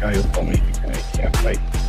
guy who told me he can't fight.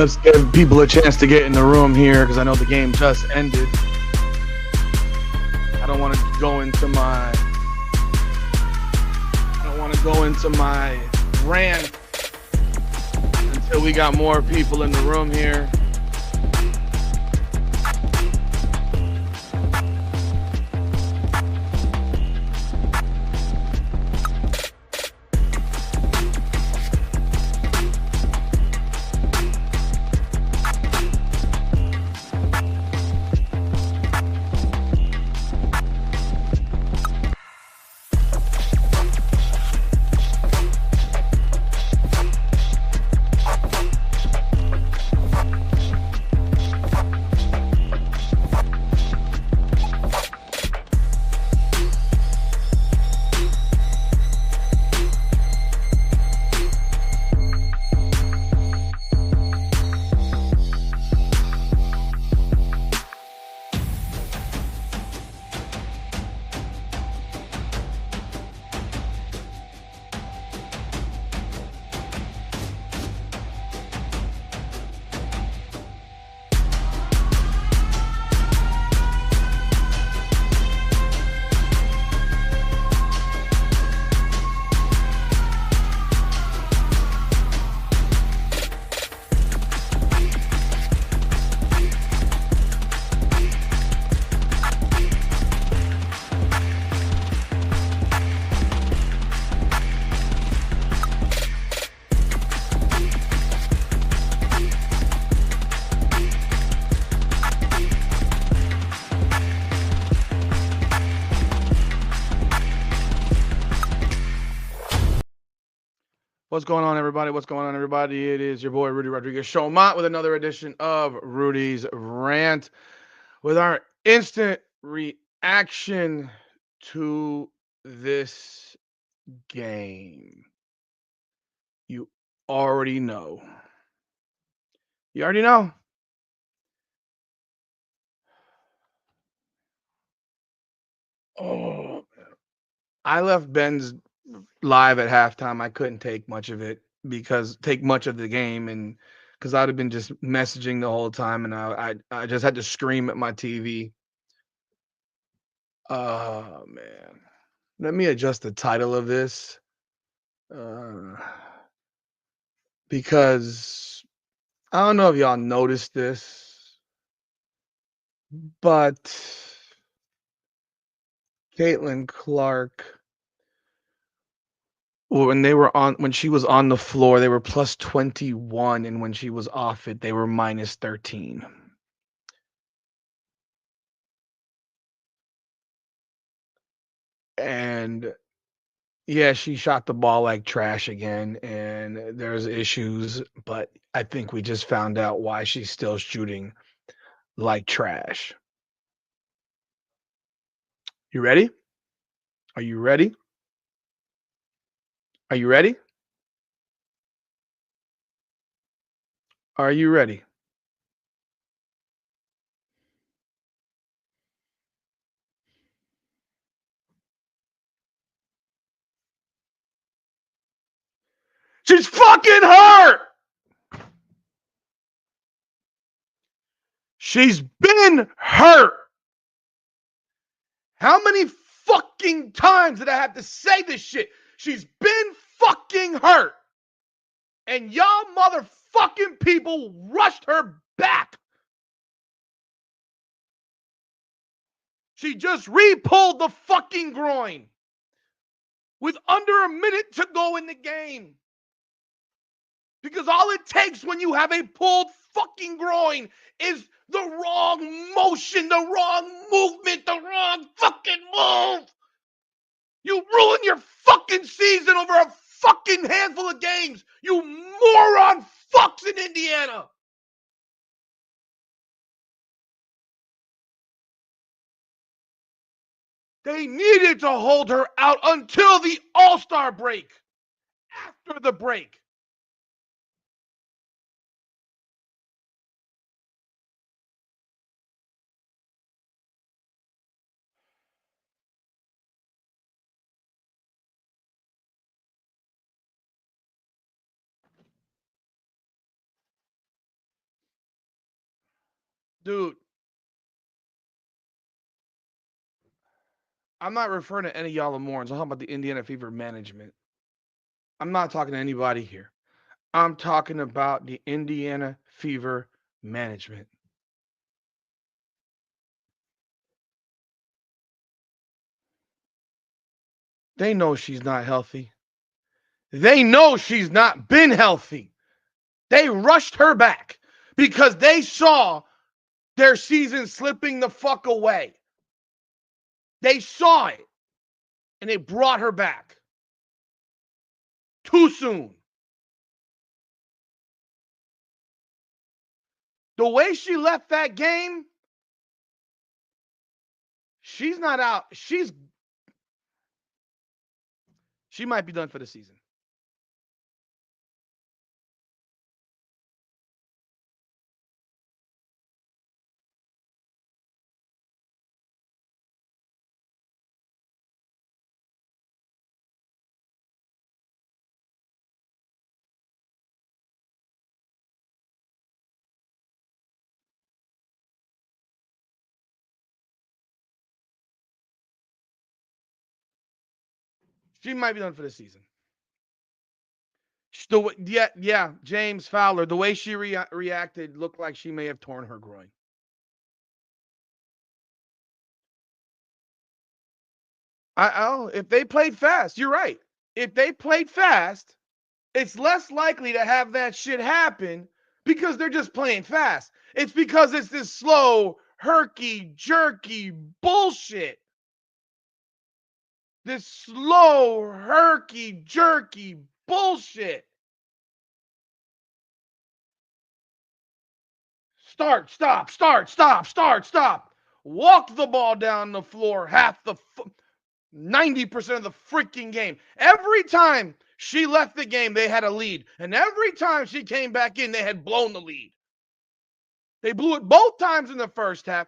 Let's give people a chance to get in the room here because I know the game just ended. I don't want to go into my rant until we got more people in the room here. What's going on, everybody? What's going on, everybody? It is your boy Rudy Rodriguez Showmont with another edition of Rudy's Rant with our instant reaction to this game. You already know. You already know. Oh, I left Ben's live at halftime. I couldn't take much of it take much of the game, and because I'd have been just messaging the whole time, and I just had to scream at my TV. Oh man, let me adjust the title of this uh, because I don't know if y'all noticed this, but Caitlin Clark, when she was on the floor, they were plus 21, and when she was off it, they were minus 13. And Yeah, she shot the ball like trash again, and there's issues, but I think we just found out why she's still shooting like trash. You ready? Are you ready? Are you ready? Are you ready? She's fucking hurt. She's been hurt. How many fucking times did I have to say this shit? She's been fucking hurt. And y'all motherfucking people rushed her back. She just re-pulled the fucking groin with under a minute to go in the game. Because all it takes when you have a pulled fucking groin is the wrong motion, the wrong movement, the wrong fucking move. You ruin your fucking season over a fucking handful of games. You moron fucks in Indiana. They needed to hold her out until the All-Star break. After the break. Dude, I'm not referring to any of y'all Morons. I'm talking about the Indiana Fever management. I'm not talking to anybody here. I'm talking about the Indiana Fever management. They know she's not healthy. They know she's not been healthy. They rushed her back because they saw their season slipping the fuck away. They saw it and they brought her back too soon. The way she left that game, she's not out. She might be done for the season. She might be done for the season. Yeah, James Fowler. The way she reacted looked like she may have torn her groin. If they played fast, you're right. If they played fast, it's less likely to have that shit happen because they're just playing fast. It's because it's this slow, herky, jerky bullshit. This slow, herky, jerky bullshit. Start. Walk the ball down the floor half the 90% of the freaking game. Every time she left the game, they had a lead. And every time she came back in, they had blown the lead. They blew it both times in the first half.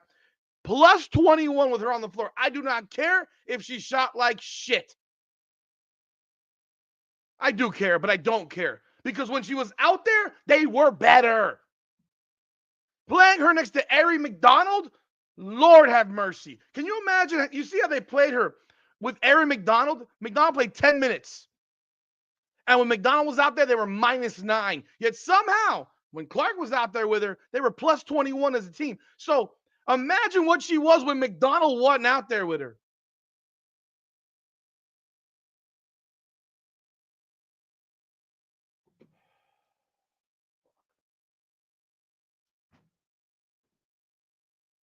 Plus 21 with her on the floor. I do not care if she shot like shit. I do care, but I don't care. Because when she was out there, they were better. Playing her next to Ari McDonald, Lord have mercy. Can you imagine? You see how they played her with Ari McDonald? McDonald played 10 minutes. And when McDonald was out there, they were -9. Yet somehow, when Clark was out there with her, they were plus 21 as a team. So imagine what she was when McDonald wasn't out there with her.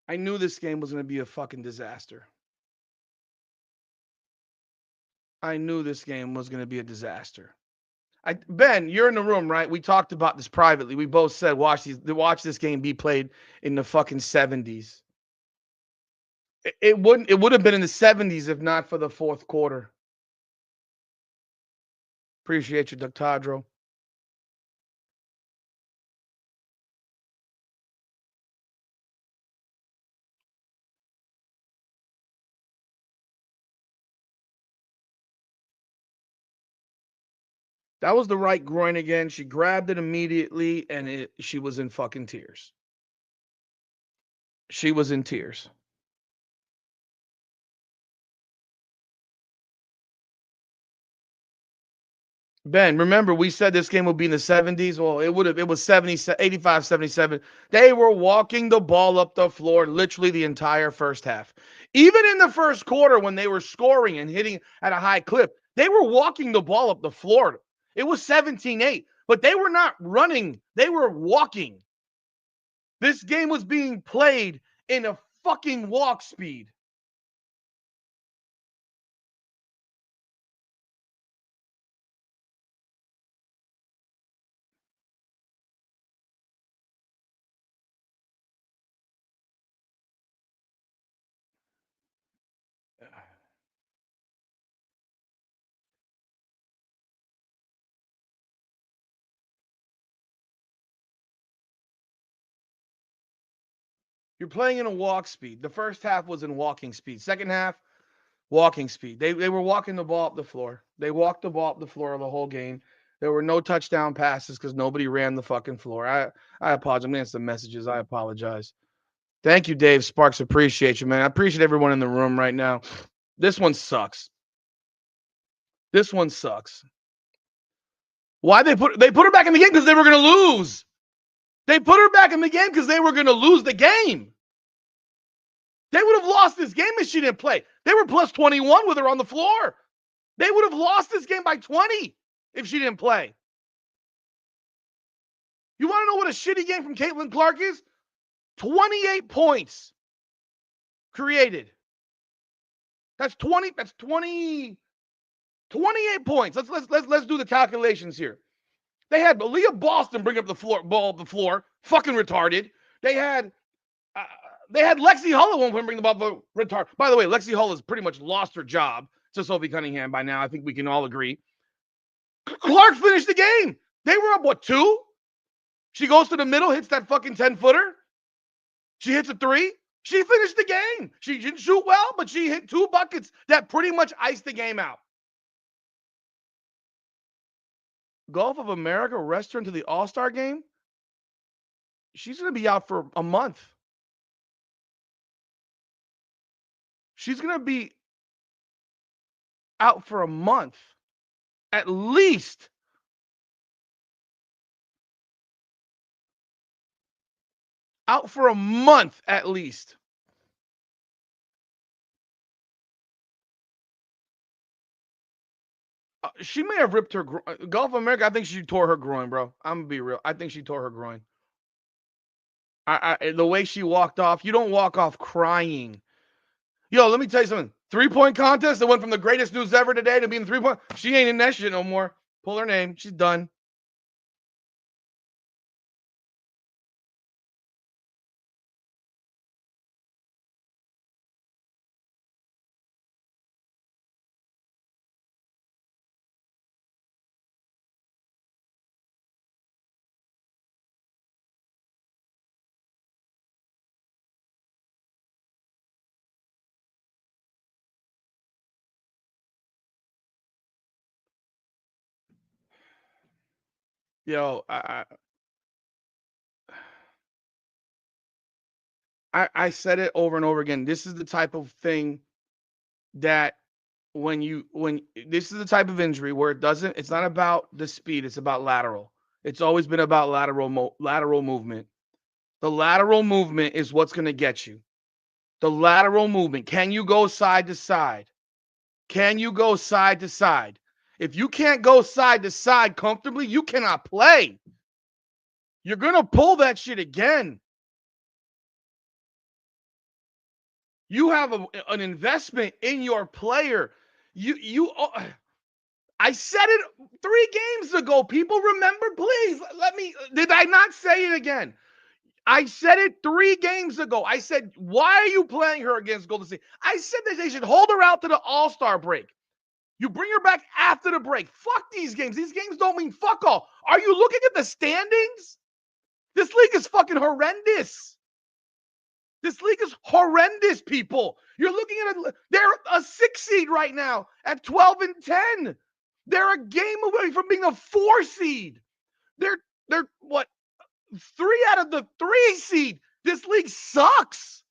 I knew this game was going to be a fucking disaster. I knew this game was going to be a disaster. Ben, you're in the room, right? We talked about this privately. We both said watch this game be played in the fucking 70s. It would have been in the 70s if not for the fourth quarter. Appreciate you, Doctadro. That was the right groin again. She grabbed it immediately, and she was in fucking tears. She was in tears. Ben, remember we said this game would be in the 70s? Well, it was 70, 85, 77. They were walking the ball up the floor literally the entire first half. Even in the first quarter when they were scoring and hitting at a high clip, they were walking the ball up the floor. It was 17-8, but they were not running. They were walking. This game was being played in a fucking walk speed. You're playing in a walk speed. The first half was in walking speed. Second half, walking speed. They were walking the ball up the floor. They walked the ball up the floor the whole game. There were no touchdown passes because nobody ran the fucking floor. I apologize. I'm gonna answer the messages. I apologize. Thank you, Dave Sparks. Appreciate you, man. I appreciate everyone in the room right now. This one sucks. This one sucks. Why they put her back in the game because they were gonna lose. They put her back in the game because they were gonna lose the game. They would have lost this game if she didn't play. They were plus 21 with her on the floor. They would have lost this game by 20 if she didn't play. You want to know what a shitty game from Caitlin Clark is? 28 points created. That's 28 points. Let's do the calculations here. They had Aaliyah Boston bring up the ball up the floor, fucking retarded. They had Lexi Hull at one point bring the ball up retarded. By the way, Lexi Hull has pretty much lost her job to Sophie Cunningham by now. I think we can all agree. Clark finished the game. They were up, what, 2? She goes to the middle, hits that fucking 10-footer. She hits a 3. She finished the game. She didn't shoot well, but she hit 2 buckets that pretty much iced the game out. Gulf of America rest her into the All-Star game? She's going to be out for a month. She's going to be out for a month. At least. Out for a month at least. She may have ripped her Gulf of America. I think she tore her groin, bro. I'm gonna be real. I think she tore her groin. The way she walked off, you don't walk off crying. Yo, let me tell you something. 3-point contest that went from the greatest news ever today to being 3-point. She ain't in that shit no more. Pull her name. She's done. Yo, I said it over and over again. This is the type of thing that when this is the type of injury where it's not about the speed, it's about lateral. It's always been about lateral movement. The lateral movement is what's going to get you. The lateral movement. Can you go side to side? Can you go side to side? If you can't go side to side comfortably, you cannot play. You're going to pull that shit again. You have an investment in your player. I said it 3 games ago. People remember, please. Let me. Did I not say it again? I said it 3 games ago. I said, why are you playing her against Golden State? I said that they should hold her out to the All-Star break. You bring her back after the break. Fuck these games. These games don't mean fuck all. Are you looking at the standings? This league is fucking horrendous. This league is horrendous, people. You're looking at they're a 6 seed right now at 12 and 10. They're a game away from being a 4 seed. They're what? 3 out of the 3 seed. This league sucks.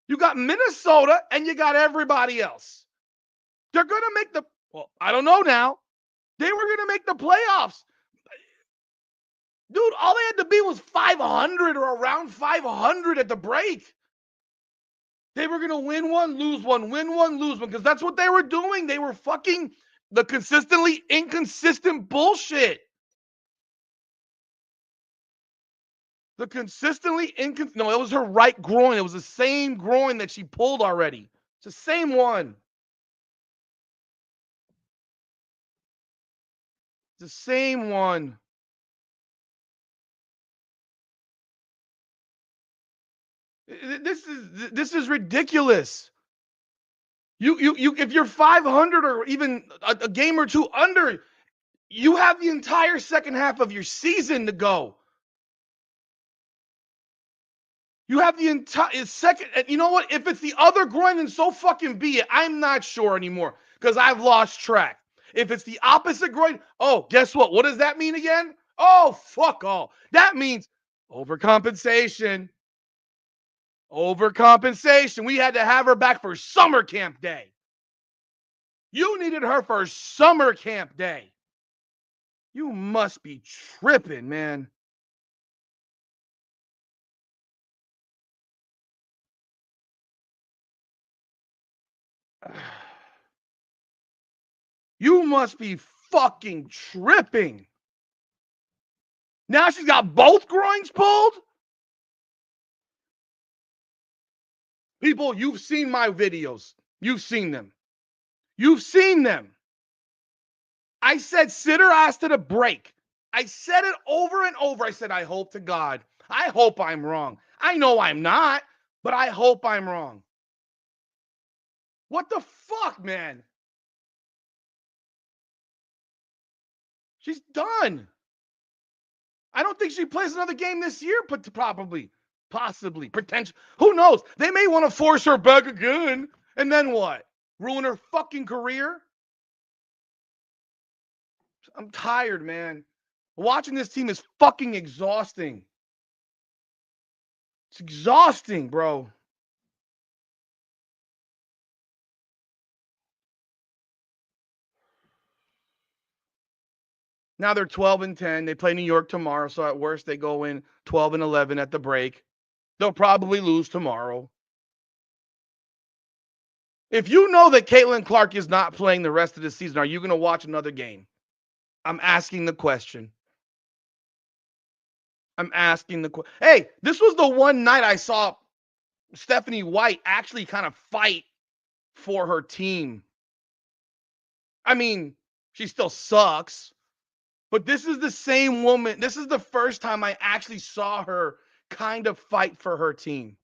You got Minnesota and you got everybody else. They're going to make I don't know now. They were going to make the playoffs. Dude, all they had to be was 500 or around 500 at the break. They were going to win one, lose one, win one, lose one, because that's what they were doing. They were fucking the consistently inconsistent bullshit. The consistently inconsistent. No, it was her right groin. It was the same groin that she pulled already. It's the same one. It's the same one. This is ridiculous. You if you're 500 or even a game or two under, you have the entire second half of your season to go. You have the entire second. And you know what? If it's the other groin, then so fucking be it. I'm not sure anymore because I've lost track. If it's the opposite groin, oh, guess what? What does that mean again? Oh, fuck all. That means overcompensation. Overcompensation. We had to have her back for summer camp day. You needed her for summer camp day. You must be tripping, man. You must be fucking tripping. Now she's got both groins pulled? People, you've seen my videos. You've seen them. You've seen them. I said sit her ass to the break. I said it over and over. I said, I hope to God. I hope I'm wrong. I know I'm not, but I hope I'm wrong. What the fuck, man? She's done. I don't think she plays another game this year, but probably, possibly, potential. Who knows? They may want to force her back again. And then what? Ruin her fucking career? I'm tired, man. Watching this team is fucking exhausting. It's exhausting, bro. Now they're 12 and 10. They play New York tomorrow, so at worst they go in 12 and 11 at the break. They'll probably lose tomorrow. If you know that Caitlin Clark is not playing the rest of the season, are you going to watch another game? I'm asking the question. I'm asking the question. Hey, this was the one night I saw Stephanie White actually kind of fight for her team. I mean, she still sucks, but this is the same woman. This is the first time I actually saw her kind of fight for her team.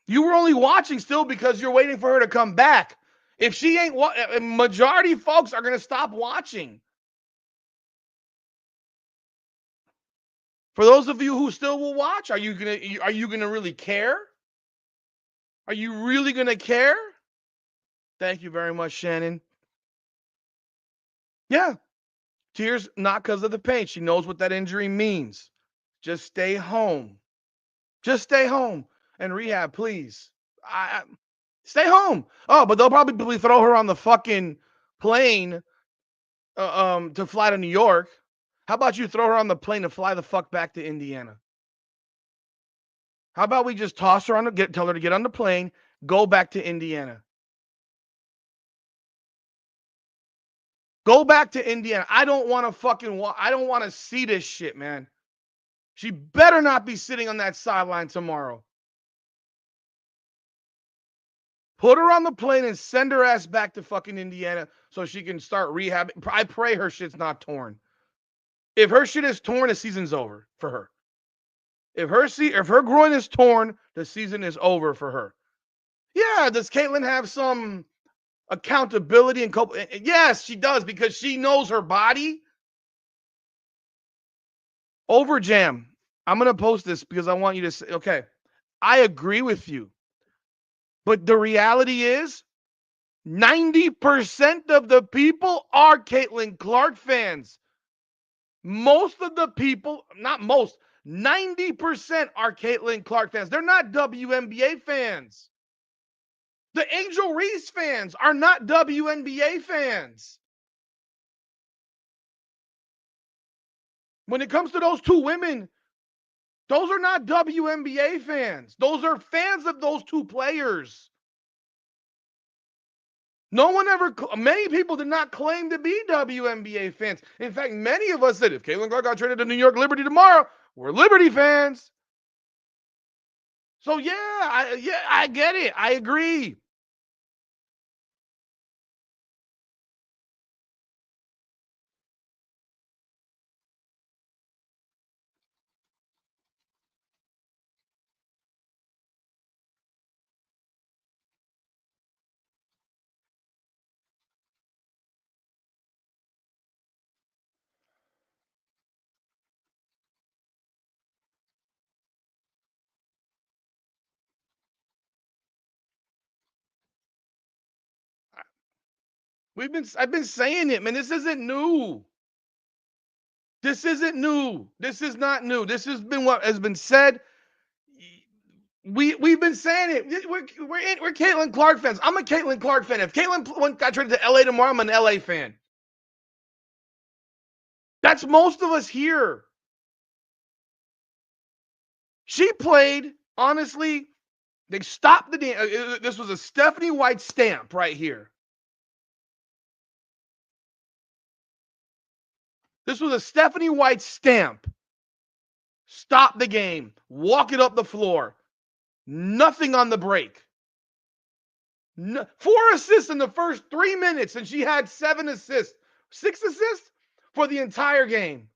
You were only watching still because you're waiting for her to come back. If she ain't, majority of folks are going to stop watching. For those of you who still will watch, are you gonna really care? Are you really gonna care? Thank you very much, Shannon. Yeah, tears not because of the pain. She knows what that injury means. Just stay home. Just stay home and rehab, please. Stay home. Oh, but they'll probably throw her on the fucking plane to fly to New York. How about you throw her on the plane to fly the fuck back to Indiana? How about we just toss her tell her to get on the plane, go back to Indiana. Go back to Indiana. I don't want to see this shit, man. She better not be sitting on that sideline tomorrow. Put her on the plane and send her ass back to fucking Indiana so she can start rehab. I pray her shit's not torn. If her shit is torn, the season's over for her. If her groin is torn, the season is over for her. Yeah, does Caitlyn have some accountability and yes, she does, because she knows her body. Overjam. I'm gonna post this because I want you to say, okay, I agree with you. But the reality is 90% of the people are Caitlin Clark fans. Most of the people, not most, 90% are Caitlin Clark fans. They're not WNBA fans. The Angel Reese fans are not WNBA fans. When it comes to those two women, those are not WNBA fans. Those are fans of those two players. No one ever, many people did not claim to be WNBA fans. In fact, many of us said if Caitlin Clark got traded to New York Liberty tomorrow, we're Liberty fans. So yeah, I get it. I agree. I've been saying it, man. This isn't new. This isn't new. This is not new. This has been what has been said. We've been saying it. We're Caitlin Clark fans. I'm a Caitlin Clark fan. If Caitlin got traded to LA tomorrow, I'm an LA fan. That's most of us here. She played, honestly, they stopped the game. This was a Stephanie White stamp right here. This was a Stephanie White stamp. Stop the game. Walk it up the floor. Nothing on the break. No, 4 assists in the first 3 minutes, and she had 7 assists. 6 assists for the entire game.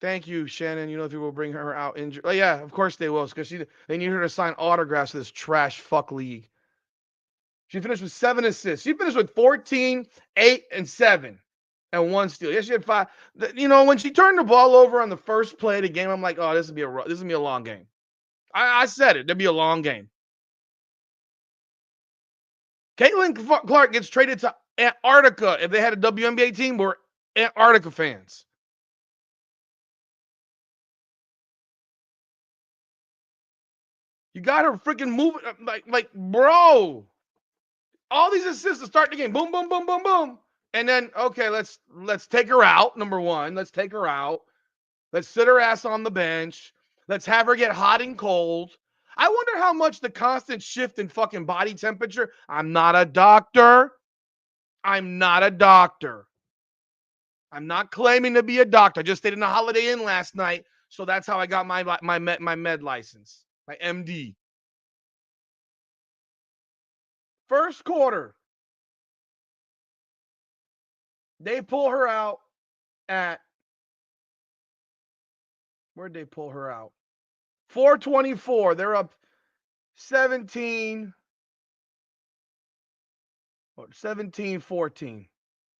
Thank you, Shannon. You know if you will bring her out injured. Oh, yeah, of course they will, because they need her to sign autographs to this trash fuck league. She finished with 7 assists. She finished with 14, 8, and 7. And 1 steal. Yeah, she had 5. You know, when she turned the ball over on the first play of the game, I'm like, oh, this is gonna be a long game. I said it. There'd be a long game. Caitlin Clark gets traded to Antarctica. If they had a WNBA team, we're Antarctica fans. You got her freaking moving like bro. All these assists to start the game. Boom, boom, boom, boom, boom. And then, okay, let's take her out. Number one, let's take her out. Let's sit her ass on the bench. Let's have her get hot and cold. I wonder how much the constant shift in fucking body temperature. I'm not a doctor. I'm not a doctor. I'm not claiming to be a doctor. I just stayed in a Holiday Inn last night, so that's how I got my med license, my MD. First quarter, they pull her out at, where'd they pull her out? 4:24. They're up 17. 17-14.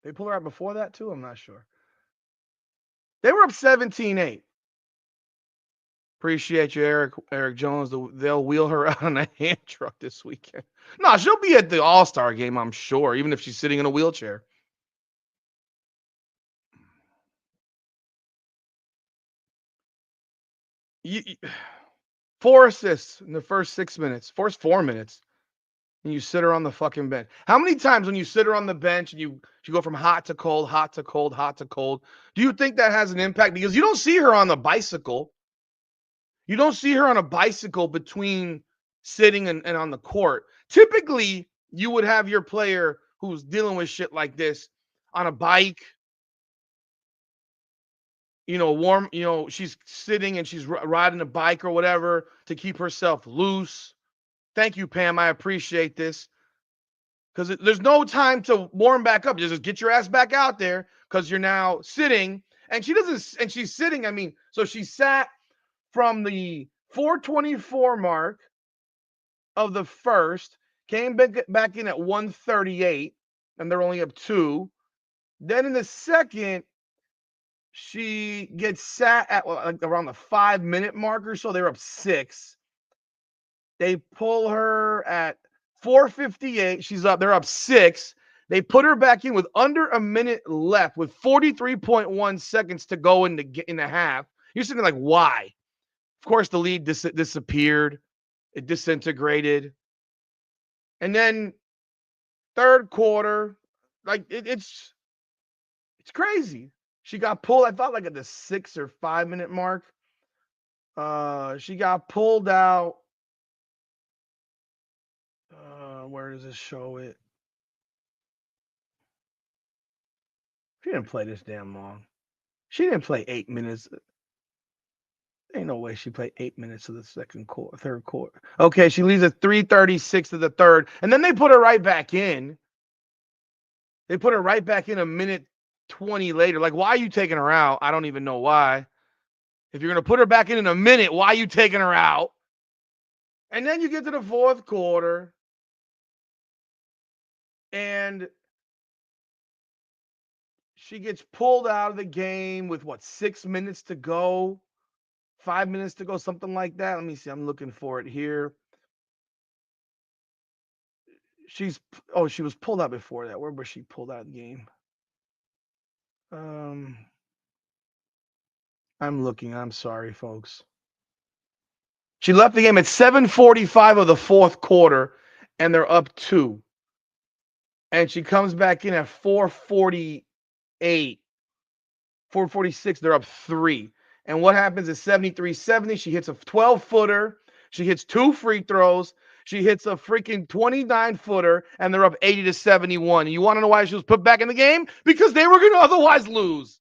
They pull her out before that too? I'm not sure. They were up 17-8. Appreciate you, Eric Jones. They'll wheel her out on a hand truck this weekend. No, she'll be at the All-Star game, I'm sure, even if she's sitting in a wheelchair. You, 4 assists in the first 6 minutes, first 4 minutes, and you sit her on the fucking bench. How many times when you sit her on the bench and you go from hot to cold, hot to cold, hot to cold, do you think that has an impact? Because you don't see her on the bicycle. You don't see her on a bicycle between sitting and on the court. Typically, you would have your player who's dealing with shit like this on a bike. warm, she's sitting and she's riding a bike or whatever to keep herself loose. Thank you, Pam. I appreciate this. Because there's no time to warm back up. Just get your ass back out there because you're now sitting. And she's sitting. I mean, so she sat from the 424 mark of the first, came back in at 138, and they're only up 2. Then in the second, she gets sat at like around the 5-minute marker, so they're up 6. They pull her at 4:58. They're up 6. They put her back in with under a minute left with 43.1 seconds to go in the half. You're sitting like, why? Of course, the lead disappeared. It disintegrated. And then third quarter, like it's crazy. She got pulled, I thought, like at the 6 or 5-minute mark. She got pulled out. Where does this show it? She didn't play this damn long. She didn't play 8 minutes. Ain't no way she played 8 minutes of the third quarter. Okay, she leaves at 3:36 of the third, and then they put her right back in. They put her right back in a minute 20 later. Like, why are you taking her out? I don't even know why. If you're gonna put her back in a minute, why are you taking her out? And then you get to the fourth quarter, and she gets pulled out of the game with 6 minutes to go, 5 minutes to go, something like that. Let me see. I'm looking for it here. She was pulled out before that. Where was she pulled out of the game? I'm looking. I'm sorry, folks. She left the game at 7:45 of the fourth quarter, and they're up 2. And she comes back in at 4:48, 4:46. They're up 3. And what happens is 73-70. She hits a 12-footer. She hits 2 free throws. She hits a freaking 29-footer, and they're up 80-71. And you want to know why she was put back in the game? Because they were going to otherwise lose.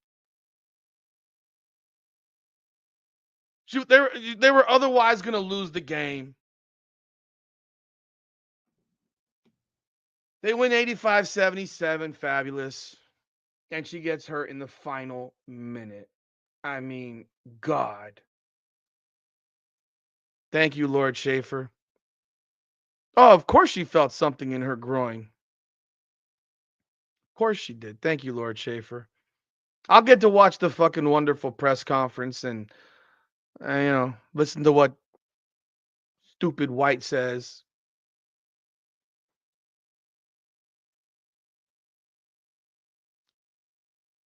They were otherwise going to lose the game. They win 85-77. Fabulous. And she gets hurt in the final minute. I mean, God. Thank you, Lord Schaefer. Oh, of course she felt something in her groin. Of course she did. Thank you, Lord Schaefer. I'll get to watch the fucking wonderful press conference and, listen to what stupid White says.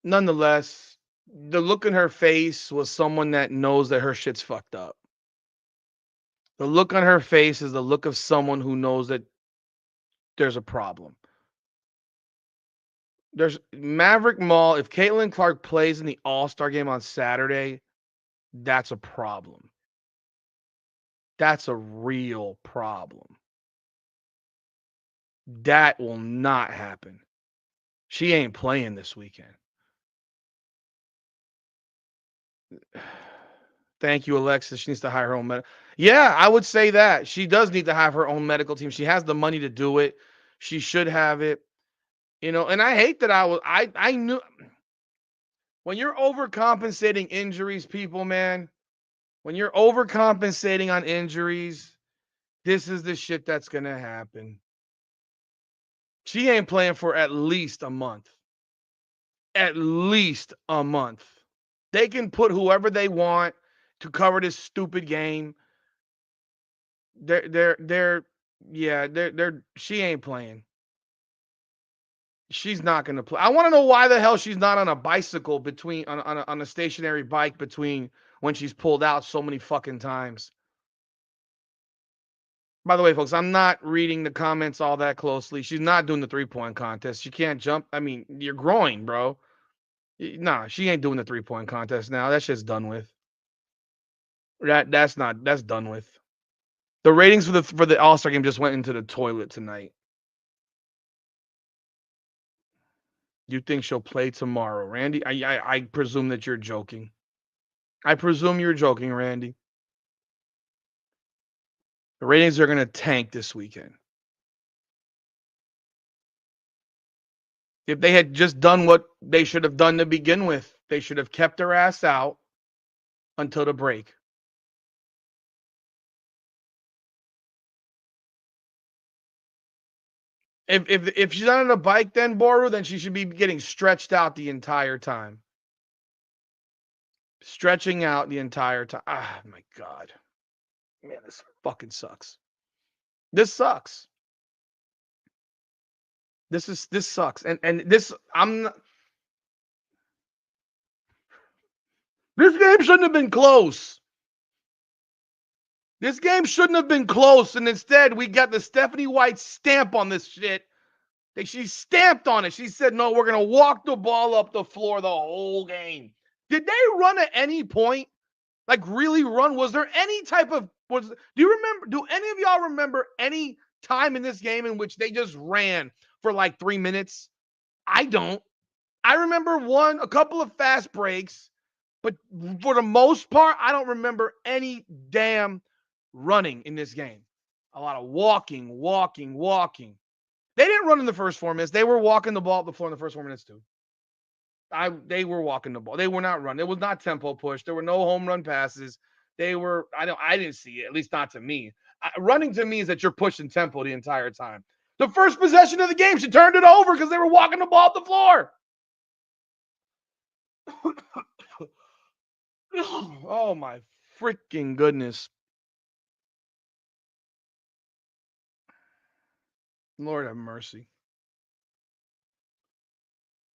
Nonetheless, the look in her face was someone that knows that her shit's fucked up. The look on her face is the look of someone who knows that there's a problem. There's Maverick Mall. If Caitlin Clark plays in the All-Star game on Saturday, that's a problem. That's a real problem. That will not happen. She ain't playing this weekend. Thank you, Alexis. She needs to hire her own medical. Yeah, I would say that. She does need to have her own medical team. She has the money to do it. She should have it. And I hate that I knew when you're overcompensating injuries, people, man, when you're overcompensating on injuries, this is the shit that's going to happen. She ain't playing for at least a month. At least a month. They can put whoever they want to cover this stupid game. She ain't playing. She's not going to play. I want to know why the hell she's not on a bicycle on a stationary bike between when she's pulled out so many fucking times. By the way, folks, I'm not reading the comments all that closely. She's not doing the 3-point contest. She can't jump. I mean, you're groin, bro. Nah, she ain't doing the 3-point contest now. That shit's done with. That's done with. The ratings for the All-Star game just went into the toilet tonight. You think she'll play tomorrow, Randy? I presume that you're joking. I presume you're joking, Randy. The ratings are going to tank this weekend. If they had just done what they should have done to begin with, they should have kept their ass out until the break. If she's not on a bike, then Boru, then she should be getting stretched out the entire time. Stretching out the entire time. Ah, my God. Man, this fucking sucks. This sucks. This sucks. And this I'm not, this game shouldn't have been close. This game shouldn't have been close, and instead we got the Stephanie White stamp on this shit. She stamped on it. She said, "No, we're gonna walk the ball up the floor the whole game." Did they run at any point? Like really run? Was there any type of do you remember? Do any of y'all remember any time in this game in which they just ran for like 3 minutes? I don't. I remember a couple of fast breaks, but for the most part, I don't remember any damn running in this game. A lot of walking. They didn't run in the first 4 minutes. They were walking the ball up the floor in the first 4 minutes too. They were walking the ball. They were not running. It was not tempo push. There were no home run passes. They were. I didn't see it. At least not to me. Running to me is that you're pushing tempo the entire time. The first possession of the game, she turned it over because they were walking the ball up the floor. Oh my freaking goodness. Lord have mercy.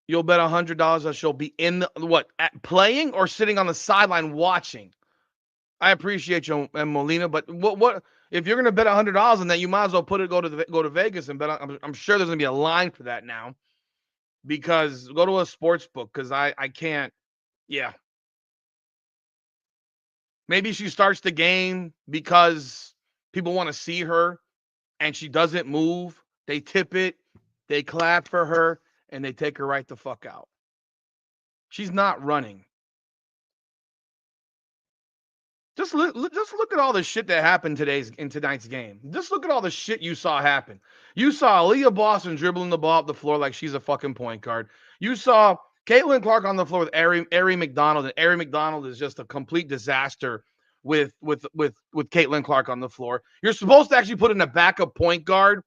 You'll bet $100 that she'll be in playing or sitting on the sideline watching. I appreciate you, Molina, but what if you're gonna bet $100 on that? You might as well go to Vegas and bet. I'm sure there's gonna be a line for that now, because go to a sports book, because I can't. Yeah, maybe she starts the game because people want to see her, and she doesn't move. They tip it, they clap for her, and they take her right the fuck out. She's not running. Just look at all the shit that happened in tonight's game. Just look at all the shit you saw happen. You saw Aaliyah Boston dribbling the ball up the floor like she's a fucking point guard. You saw Caitlin Clark on the floor with Ari McDonald, and Ari McDonald is just a complete disaster with Caitlin Clark on the floor. You're supposed to actually put in a backup point guard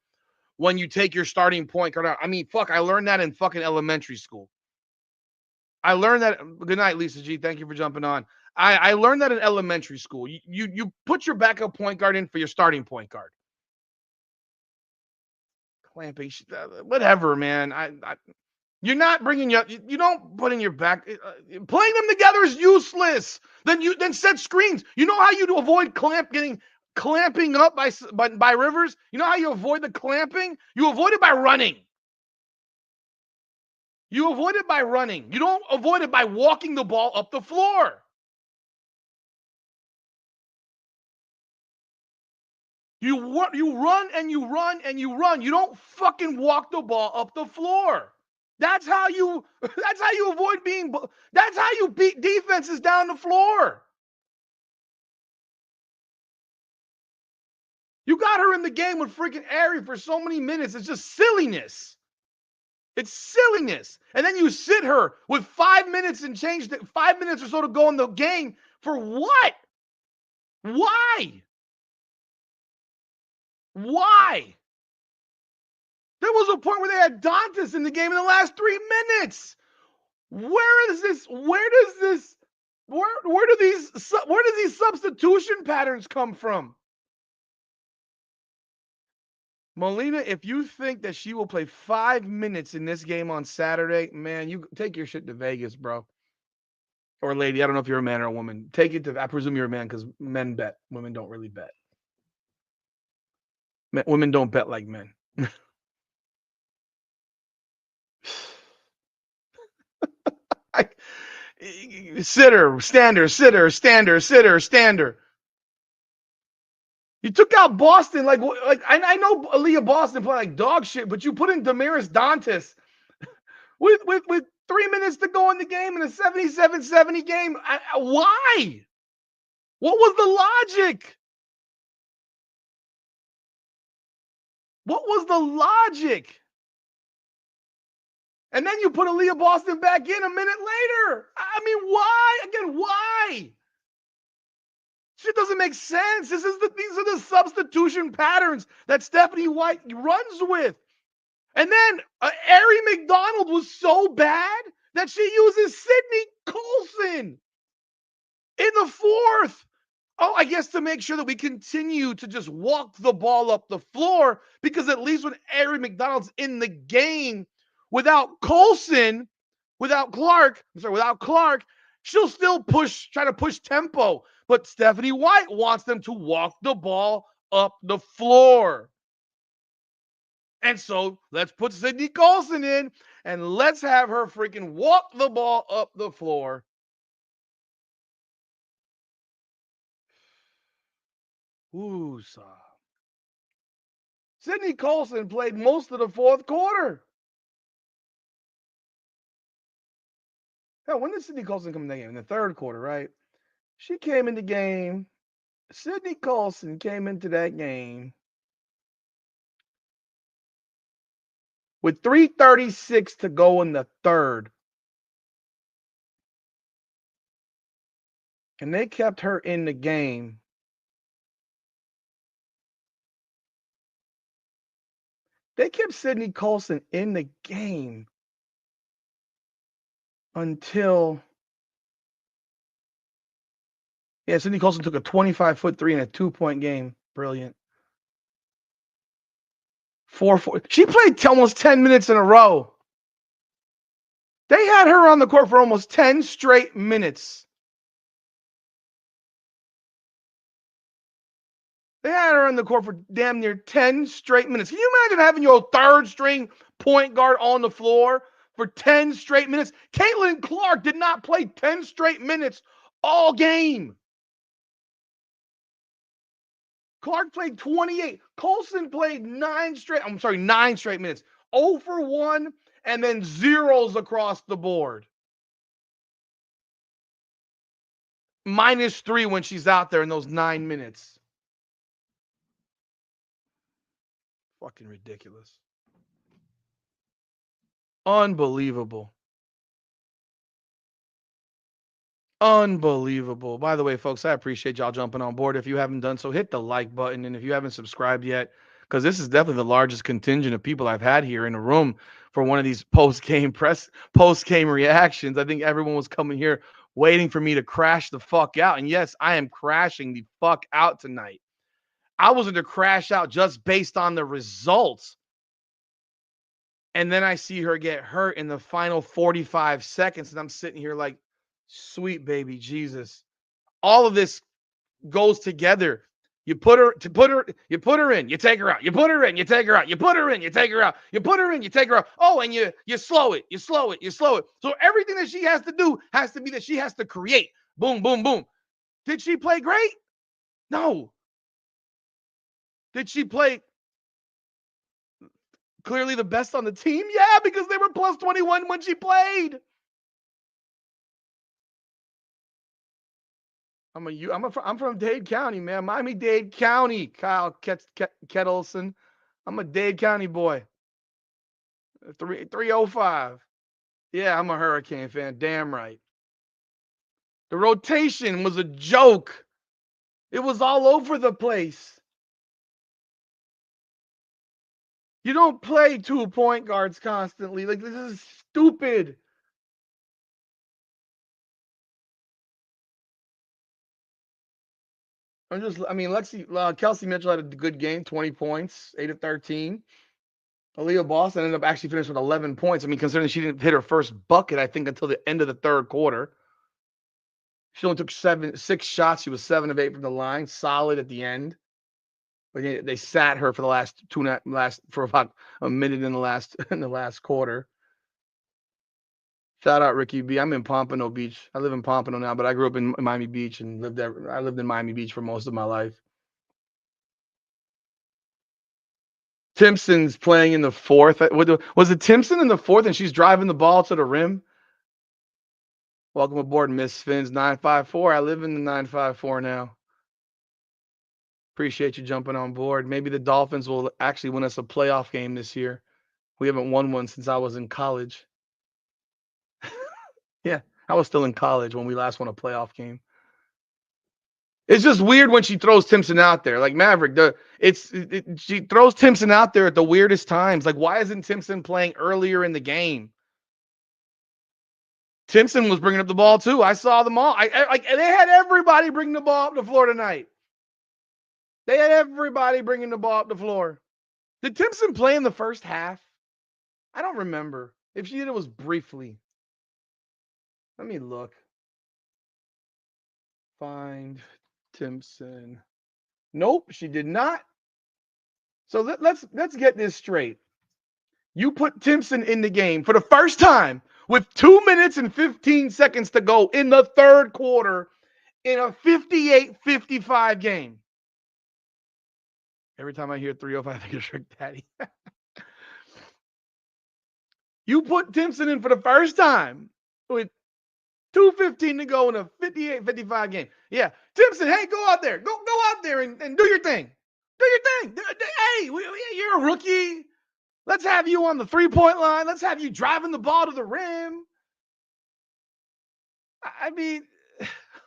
when you take your starting point guard out. I mean, fuck, I learned that in fucking elementary school. I learned that. Good night, Lisa G. Thank you for jumping on. I learned that in elementary school. You put your backup point guard in for your starting point guard. Clamping, whatever, man. You're not bringing you don't put in your back. Playing them together is useless. Then set screens. You know how you avoid clamping up by Rivers? You know how you avoid the clamping? You avoid it by running. You avoid it by running. You don't avoid it by walking the ball up the floor. You run and you run and you run. You don't fucking walk the ball up the floor. That's how you avoid being. That's how you beat defenses down the floor. You got her in the game with freaking Ari for so many minutes. It's just silliness. It's silliness. And then you sit her with 5 minutes and 5 minutes or so to go in the game for what? Why? Why? There was a point where they had Dantas in the game in the last 3 minutes. Where do these substitution patterns come from? Molina, if you think that she will play 5 minutes in this game on Saturday, man, you take your shit to Vegas, bro. Or lady, I don't know if you're a man or a woman. Take it to, I presume you're a man, because men bet. Women don't really bet. Women don't bet like men. Sitter, stander. You took out Boston, like I know Aaliyah Boston played like dog shit, but you put in Damaris Dantas with 3 minutes to go in the game in a 77-70 game. Why? What was the logic? What was the logic? And then you put Aaliyah Boston back in a minute later. I mean, why? Again, why? Shit doesn't make sense. These are the substitution patterns that Stephanie White runs with. And then Ari McDonald was so bad that she uses Sydney Colson in the fourth. Oh, I guess to make sure that we continue to just walk the ball up the floor, because at least when Ari McDonald's in the game without Colson, without Clark, she'll still try to push tempo. But Stephanie White wants them to walk the ball up the floor. And so let's put Sydney Colson in and let's have her freaking walk the ball up the floor. Woosah. Sydney Colson played most of the fourth quarter. Hell, when did Sydney Colson come in the game? In the third quarter, right? She came in the game. Sydney Colson came into that game with 3:36 to go in the third. And they kept her in the game. They kept Sydney Colson in the game until Sydney Colson took a 25-foot three in a 2-point game. Brilliant. 4-4. She played almost 10 minutes in a row. They had her on the court for almost 10 straight minutes. They had her on the court for damn near 10 straight minutes. Can you imagine having your third string point guard on the floor for 10 straight minutes? Caitlin Clark did not play 10 straight minutes all game. Clark played 28. Colson played 9 straight minutes. 0 for 1 and then zeros across the board. -3 when she's out there in those 9 minutes. Fucking ridiculous. Unbelievable. Unbelievable. By the way, folks, I appreciate y'all jumping on board. If you haven't done so, hit the like button. And if you haven't subscribed yet, because this is definitely the largest contingent of people I've had here in the room for one of these post-game reactions. I think everyone was coming here waiting for me to crash the fuck out. And yes, I am crashing the fuck out tonight. I wasn't to crash out just based on the results. And then I see her get hurt in the final 45 seconds. And I'm sitting here like, sweet baby Jesus. All of this goes together. You put her in, you take her out. You put her in, you take her out. You put her in, you take her out. You put her in, you take her out. Oh, and you slow it. So everything that she has to do has to be that she has to create. Boom, boom, boom. Did she play great? No. Did she play clearly the best on the team? Yeah, because they were plus 21 when she played. I'm from Dade County, man. Miami-Dade County, Kyle Kettleson. I'm a Dade County boy. 305. Yeah, I'm a Hurricane fan. Damn right. The rotation was a joke. It was all over the place. You don't play 2 point guards constantly. Like, this is stupid. Kelsey Mitchell had a good game, 20 points, 8 of 13. Aaliyah Boston ended up actually finishing with 11 points. I mean, considering she didn't hit her first bucket, I think, until the end of the third quarter. She only took 6 shots. She was 7 of 8 from the line, solid at the end. But they sat her for for about a minute in the last quarter. Shout out Ricky B. I'm in Pompano Beach. I live in Pompano now, but I grew up in Miami Beach and I lived in Miami Beach for most of my life. Timpson's playing in the fourth. Was it Timpson in the fourth and she's driving the ball to the rim? Welcome aboard, Miss Fins 954. I live in the 954 now. Appreciate you jumping on board. Maybe the Dolphins will actually win us a playoff game this year. We haven't won one since I was in college. Yeah, I was still in college when we last won a playoff game. It's just weird when she throws Timpson out there. Like Maverick, she throws Timpson out there at the weirdest times. Like, why isn't Timpson playing earlier in the game? Timpson was bringing up the ball too. I saw them all. Like they had everybody bringing the ball up the floor tonight. They had everybody bringing the ball up the floor. Did Timpson play in the first half? I don't remember. If she did, it was briefly. Let me look. Find Timpson. Nope, she did not. So let's get this straight. You put Timpson in the game for the first time with 2 minutes and 15 seconds to go in the third quarter in a 58-55 game. Every time I hear 305, I think of Trick Daddy. You put Timpson in for the first time with 2:15 to go in a 58-55 game. Yeah, Timpson, hey, go out there. Go out there and do your thing. Do your thing. Hey, you're a rookie. Let's have you on the three-point line. Let's have you driving the ball to the rim. I mean,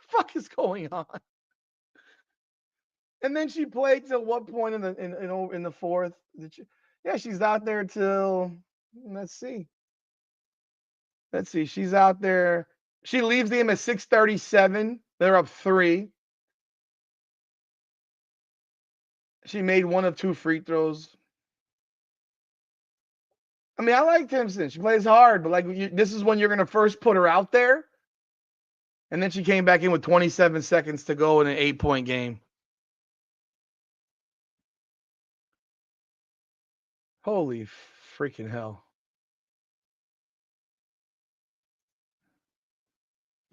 fuck is going on? And then she played till what point in the fourth? Yeah, she's out there till let's see. She's out there. She leaves the game at 6:37. They're up 3. She made one of 2 free throws. I mean, I like Timpson. She plays hard, but like this is when you're gonna first put her out there. And then she came back in with 27 seconds to go in an 8-point game. Holy freaking hell.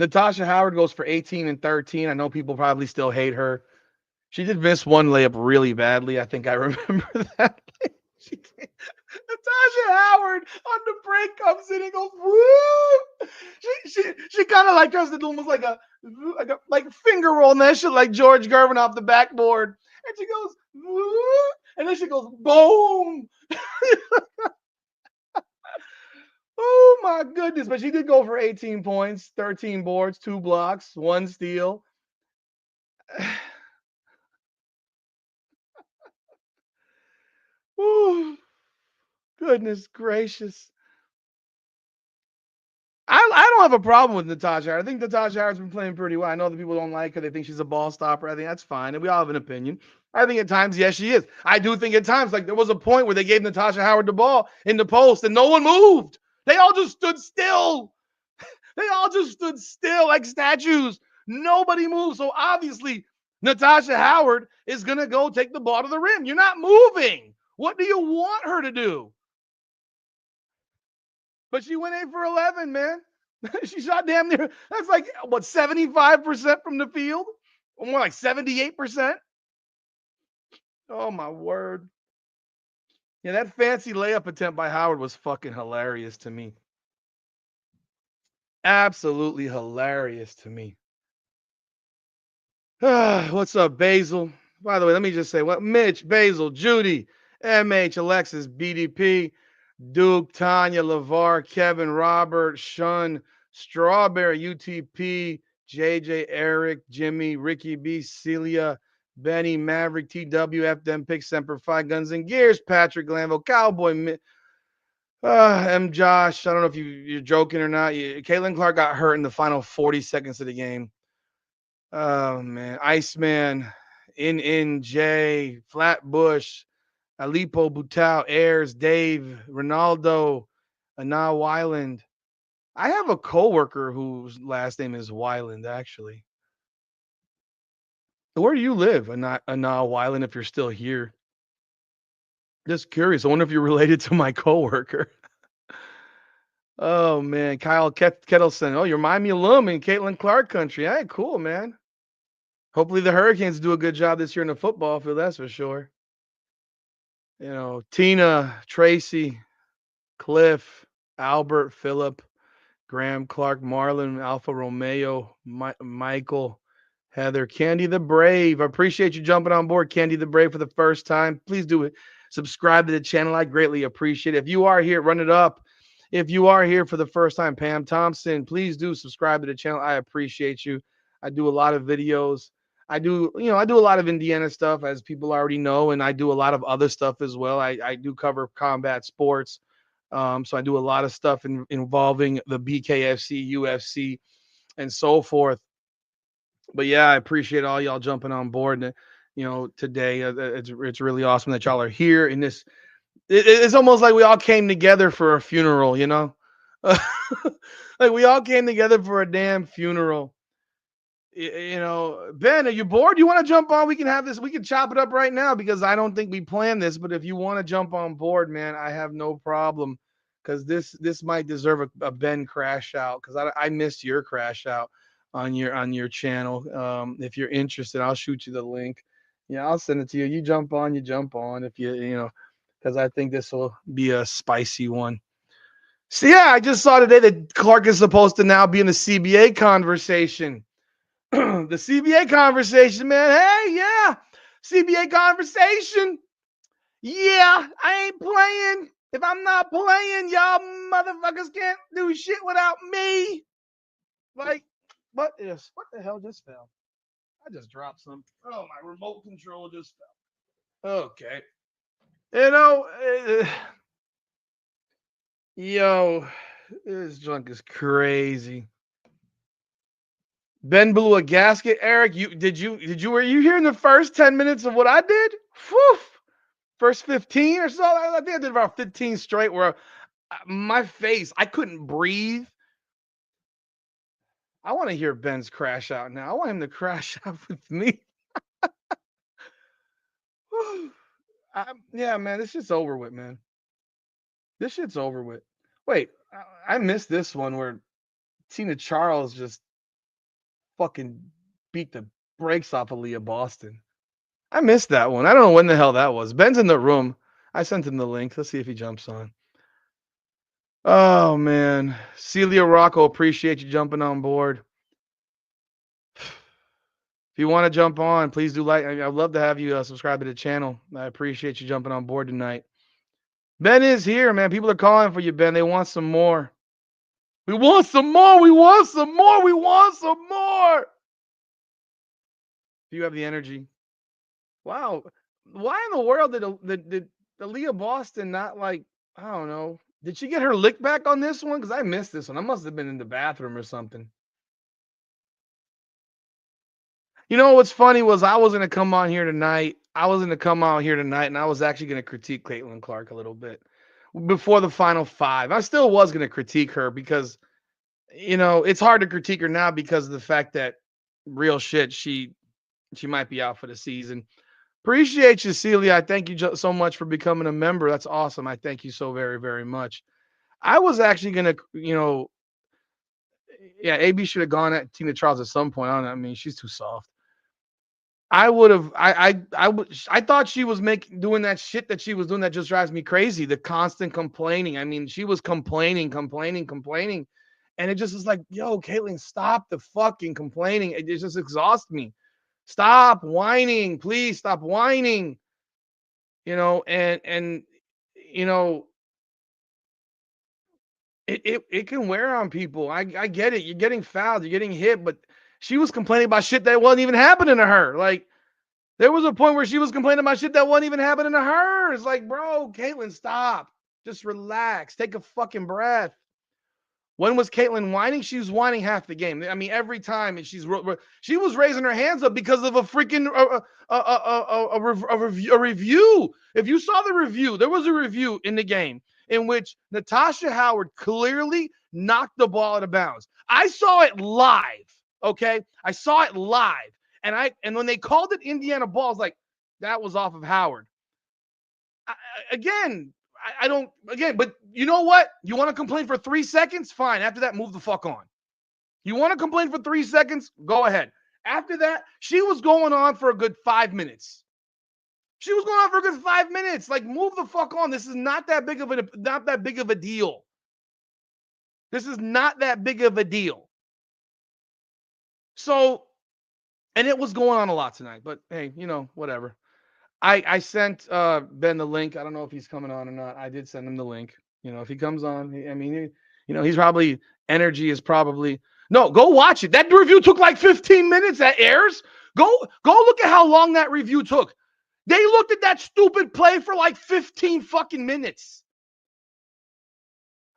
Natasha Howard goes for 18 and 13. I know people probably still hate her. She did miss one layup really badly. I think I remember that. Natasha Howard on the break comes in and goes, woo! She kind of like does almost like a finger roll and that shit like George Gervin off the backboard. And she goes, woo! And then she goes, boom! Oh my goodness. But she did go for 18 points, 13 boards, 2 blocks, 1 steal. Ooh, goodness gracious. I don't have a problem with Natasha Howard. I think Natasha Howard's been playing pretty well. I know that people don't like her. They think she's a ball stopper. I think that's fine. And we all have an opinion. I think at times, yes, she is. I do think at times, like there was a point where they gave Natasha Howard the ball in the post and no one moved. They all just stood still. They all just stood still like statues. Nobody moved. So obviously, Natasha Howard is going to go take the ball to the rim. You're not moving. What do you want her to do? But she went 8 for 11, man. She shot damn near. That's like, what, 75% from the field? Or more like 78%? Oh, my word. Yeah, that fancy layup attempt by Howard was fucking hilarious to me. Absolutely hilarious to me. What's up, Basil? By the way, let me just say what Mitch, Basil, Judy, MH, Alexis, BDP, Duke, Tanya, LeVar, Kevin, Robert, Shun, Strawberry, UTP, JJ, Eric, Jimmy, Ricky B, Celia, Benny, Maverick, TWF, them Pick, Semper Fi, Guns and Gears, Patrick Glanville, Cowboy, M. Josh. I don't know if you're joking or not. Caitlin Clark got hurt in the final 40 seconds of the game. Oh man, Iceman, J, Flatbush, Alipo, Butal, Ayers, Dave, Ronaldo, Anna Wyland. I have a coworker whose last name is Wyland, actually. Where do you live, Anna Wyland, if you're still here? Just curious. I wonder if you're related to my coworker. Oh man, Kyle Kettleson. Oh, you're Miami alum in Caitlin Clark country. Hey, cool, man. Hopefully the Hurricanes do a good job this year in the football field, that's for sure. Tina, Tracy, Cliff, Albert, Philip, Graham, Clark, Marlon, Alpha Romeo, Michael, Heather, Candy the Brave. I appreciate you jumping on board, Candy the Brave, for the first time. Please do it. Subscribe to the channel. I greatly appreciate it. If you are here, run it up. If you are here for the first time, Pam Thompson, please do subscribe to the channel. I appreciate you. I do a lot of videos. I do a lot of Indiana stuff, as people already know, and I do a lot of other stuff as well. I do cover combat sports. So I do a lot of stuff involving the BKFC, UFC, and so forth. But yeah, I appreciate all y'all jumping on board. Today it's really awesome that y'all are here. In this, it's almost like we all came together for a funeral. Like we all came together for a damn funeral. Ben, are you bored? You want to jump on? We can have this. We can chop it up right now, because I don't think we planned this. But if you want to jump on board, man, I have no problem. Because this might deserve a Ben crash out. Because I missed your crash out on your channel. If you're interested, I'll shoot you the link. Yeah, I'll send it to you. You jump on. You jump on. If because I think this will be a spicy one. So yeah, I just saw today that Clark is supposed to now be in the CBA conversation. The CBA conversation, man. Hey, yeah. CBA conversation. Yeah, I ain't playing. If I'm not playing, y'all motherfuckers can't do shit without me. Like, what the hell just fell? I just dropped some. Oh, my remote control just fell. Okay. You know, yo, this junk is crazy. Ben blew a gasket. Eric, were you here in the first 10 minutes of what I did? Whew. First 15 or so. I think I did about 15 straight where my face, I couldn't breathe. I want to hear Ben's crash out now. I want him to crash out with me. Yeah, man, this shit's over with, man. This shit's over with. Wait, I missed this one where Tina Charles just fucking beat the brakes off of Leah Boston. I missed that one. I don't know when the hell that was. Ben's in the room. I sent him the link. Let's see if he jumps on. Oh man, Celia Rocco, appreciate you jumping on board. If you want to jump on, please do like. I'd love to have you subscribe to the channel. I appreciate you jumping on board tonight. Ben is here, man. People are calling for you, Ben. They want some more. We want some more. We want some more. We want some more. If you have the energy. Wow. Why in the world did the Leah Boston not, like, I don't know. Did she get her lick back on this one? Because I missed this one. I must have been in the bathroom or something. You know what's funny was I was going to come on here tonight. And I was actually going to critique Caitlin Clark a little bit before the final five. I still was going to critique her because, it's hard to critique her now because of the fact that real shit, she might be out for the season. Appreciate you, Celia. I thank you so much for becoming a member. That's awesome. I thank you so very, very much. I was actually going to, yeah, AB should have gone at Tina Charles at some point. I don't know. I mean, she's too soft. I would have. I thought she was doing that shit that she was doing that just drives me crazy. The constant complaining. I mean, she was complaining, and it just is like, yo, Caitlin, stop the fucking complaining. It just exhausts me. Stop whining, please. Stop whining. And it can wear on people. I get it. You're getting fouled. You're getting hit, but she was complaining about shit that wasn't even happening to her. Like, there was a point where she was complaining about shit that wasn't even happening to her. It's like, bro, Caitlin, stop. Just relax. Take a fucking breath. When was Caitlin whining? She was whining half the game. I mean, every time, and she was raising her hands up because of a freaking a review. If you saw the review, there was a review in the game in which Natasha Howard clearly knocked the ball out of bounds. I saw it live. Okay, I saw it live, and when they called it Indiana ball, I was like, that was off of Howard. I don't, but you know what? You want to complain for 3 seconds? Fine. After that, move the fuck on. You want to complain for 3 seconds? Go ahead. After that, she was going on for a good 5 minutes. She was going on for a good 5 minutes. Like, move the fuck on. This is not that big of a deal. This is not that big of a deal. So, and it was going on a lot tonight, but hey, whatever. I sent Ben the link. I don't know if he's coming on or not. I did send him the link. If he comes on, he's probably energy is probably no. Go watch it. That review took like 15 minutes. That airs. Go look at how long that review took. They looked at that stupid play for like 15 fucking minutes.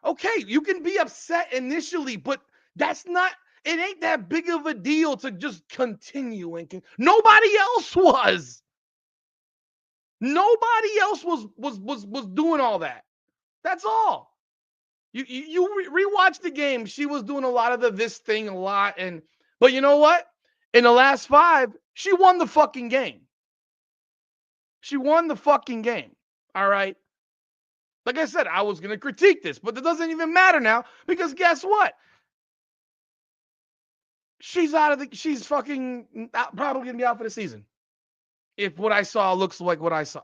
Okay, you can be upset initially, but that's not. It ain't that big of a deal to just continue and nobody else was. Nobody else was doing all that. That's all. You rewatch the game. She was doing a lot of this thing a lot, but you know what? In the last 5, she won the fucking game. She won the fucking game. All right. Like I said, I was gonna critique this, but it doesn't even matter now because guess what? She's fucking probably gonna be out for the season. If what I saw looks like what I saw.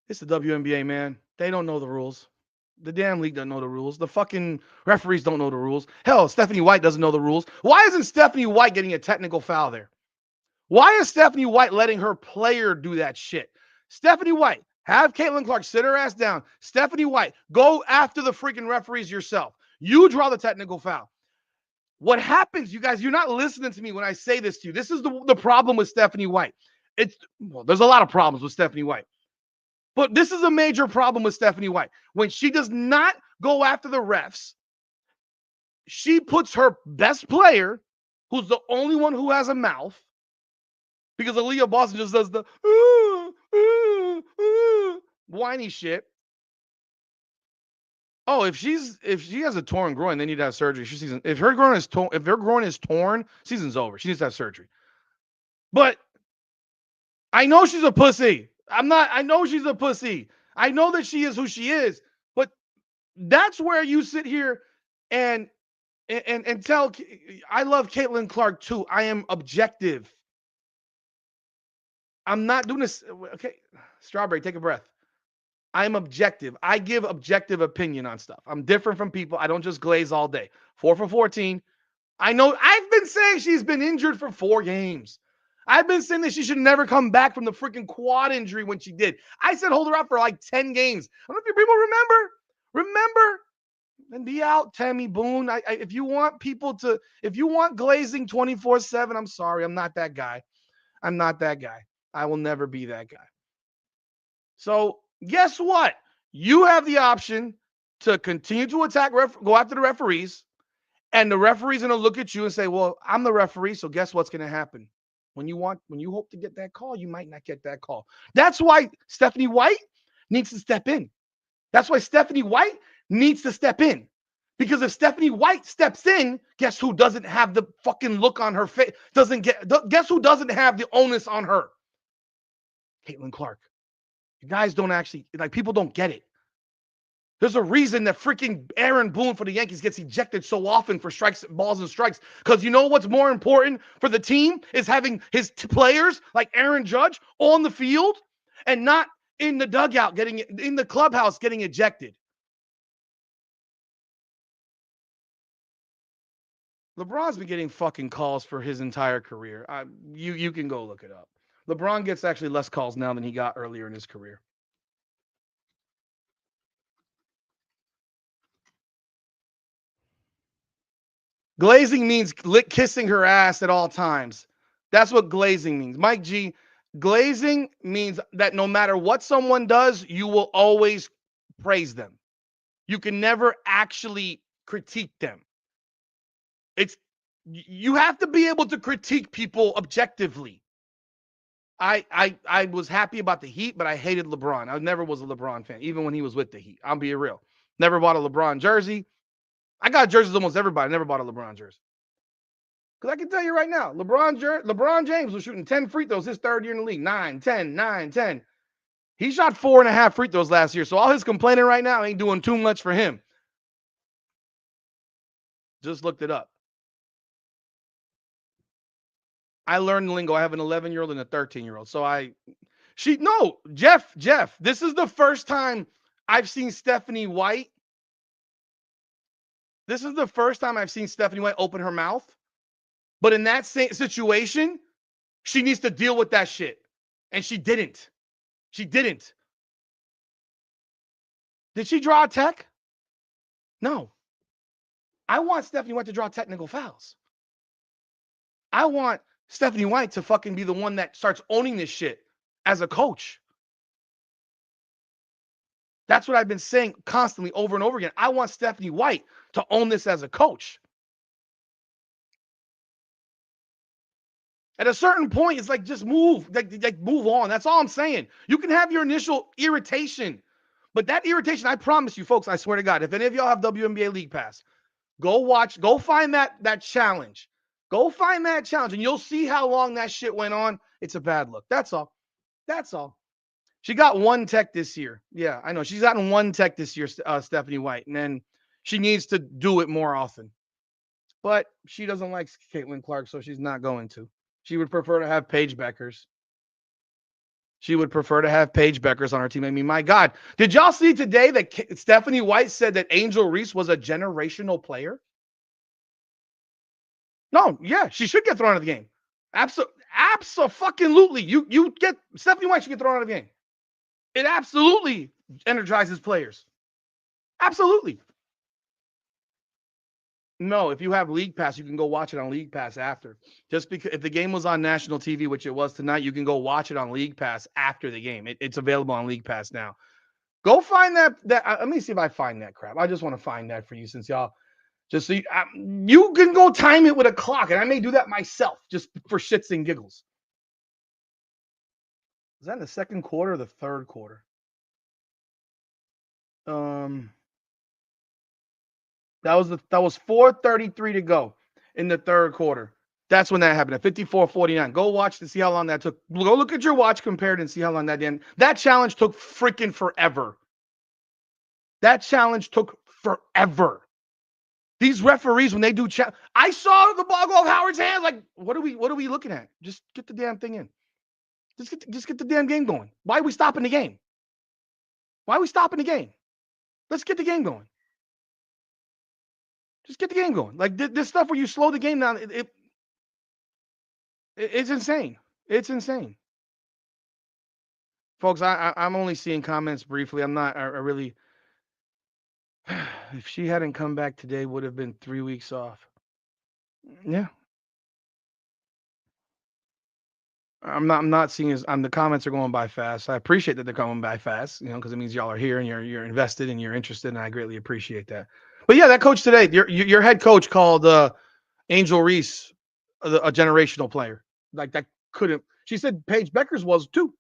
It's the WNBA, man. They don't know the rules. The damn league doesn't know the rules. The fucking referees don't know the rules. Hell, Stephanie White doesn't know the rules. Why isn't Stephanie White getting a technical foul there? Why is Stephanie White letting her player do that shit? Stephanie White, have Caitlin Clark sit her ass down. Stephanie White, go after the freaking referees yourself. You draw the technical foul. What happens, you guys, you're not listening to me when I say this to you. This is the problem with Stephanie White. There's a lot of problems with Stephanie White. But this is a major problem with Stephanie White. When she does not go after the refs, she puts her best player, who's the only one who has a mouth, because Aaliyah Boston just does the whiny shit. Oh, if she has a torn groin, they need to have surgery. If her groin is torn, season's over. She needs to have surgery. But I know she's a pussy. I know she's a pussy. I know that she is who she is. But that's where you sit here and tell. I love Caitlin Clark too. I am objective. I'm not doing this. Okay, Strawberry, take a breath. I'm objective. I give objective opinion on stuff. I'm different from people. I don't just glaze all day. 4 for 14. I know I've been saying she's been injured for 4 games. I've been saying that she should never come back from the freaking quad injury when she did. I said hold her out for like 10 games. I don't know if you people remember, and be out, Tammy Boone. If you want glazing 24/7, I'm sorry. I'm not that guy. I will never be that guy. So guess what? You have the option to continue to go after the referees, and the referee's going to look at you and say, well, I'm the referee, so guess what's going to happen? When you hope to get that call, you might not get that call. That's why Stephanie White needs to step in. Because if Stephanie White steps in, guess who doesn't have the fucking look on her face? Guess who doesn't have the onus on her? Caitlin Clark. You guys don't actually, people don't get it. There's a reason that freaking Aaron Boone for the Yankees gets ejected so often for balls and strikes. Because you know what's more important for the team is having his players like Aaron Judge on the field and not in the dugout in the clubhouse getting ejected. LeBron's been getting fucking calls for his entire career. You can go look it up. LeBron gets actually less calls now than he got earlier in his career. Glazing means kissing her ass at all times. That's what glazing means. Mike G, glazing means that no matter what someone does, you will always praise them. You can never actually critique them. You have to be able to critique people objectively. I was happy about the Heat, but I hated LeBron. I never was a LeBron fan, even when he was with the Heat. I'll be real. Never bought a LeBron jersey. I got jerseys almost everybody. Never bought a LeBron jersey. Because I can tell you right now, LeBron James was shooting 10 free throws his third year in the league. 9, 10. He shot 4.5 free throws last year. So all his complaining right now ain't doing too much for him. Just looked it up. I learned the lingo. I have an 11-year-old and a 13-year-old. So Jeff, this is the first time I've seen Stephanie White. This is the first time I've seen Stephanie White open her mouth. But in that same situation, she needs to deal with that shit. And she didn't. She didn't. Did she draw a tech? No. I want Stephanie White to draw technical fouls. I want Stephanie White to fucking be the one that starts owning this shit as a coach. That's what I've been saying constantly over and over again. I want Stephanie White to own this as a coach. At a certain point, it's like just move, like move on. That's all I'm saying. You can have your initial irritation, but that irritation, I promise you, folks, I swear to God, if any of y'all have WNBA League Pass, go find that challenge. Go find that challenge, and you'll see how long that shit went on. It's a bad look. That's all. That's all. She got one tech this year. Yeah, I know. She's gotten one tech this year, Stephanie White, and then she needs to do it more often. But she doesn't like Caitlin Clark, so she's not going to. She would prefer to have Paige Beckers. She would prefer to have Paige Beckers on her team. I mean, my God. Did y'all see today that Stephanie White said that Angel Reese was a generational player? No, yeah, she should get thrown out of the game. Absolutely. You get Stephanie White should get thrown out of the game. It absolutely energizes players. Absolutely. No, if you have League Pass, you can go watch it on League Pass after. Just because if the game was on national TV, which it was tonight, you can go watch it on League Pass after the game. It's available on League Pass now. Go find that. Let me see if I find that crap. I just want to find that for you, since y'all just so you can go time it with a clock, and I may do that myself just for shits and giggles. Is that in the second quarter or the third quarter? That was 4:33 to go in the third quarter. That's when that happened at 54:49. Go watch to see how long that took. Go look at your watch compared and see how long that did. That challenge took freaking forever. That challenge took forever. These referees, when they do I saw the ball go off Howard's hand. Like, what are we looking at? Just get the damn thing in. Just get the damn game going. Why are we stopping the game? Why are we stopping the game? Let's get the game going. Just get the game going. Like this stuff where you slow the game down, it's insane. It's insane. Folks, I'm only seeing comments briefly. I'm not. I really. If she hadn't come back today, would have been 3 weeks off. Yeah. I'm not seeing as the comments are going by fast. I appreciate that they're coming by fast, because it means y'all are here and you're invested and you're interested, and I greatly appreciate that. But yeah, that coach today, your head coach called Angel Reese a generational player. Like that couldn't. She said Paige Beckers was too.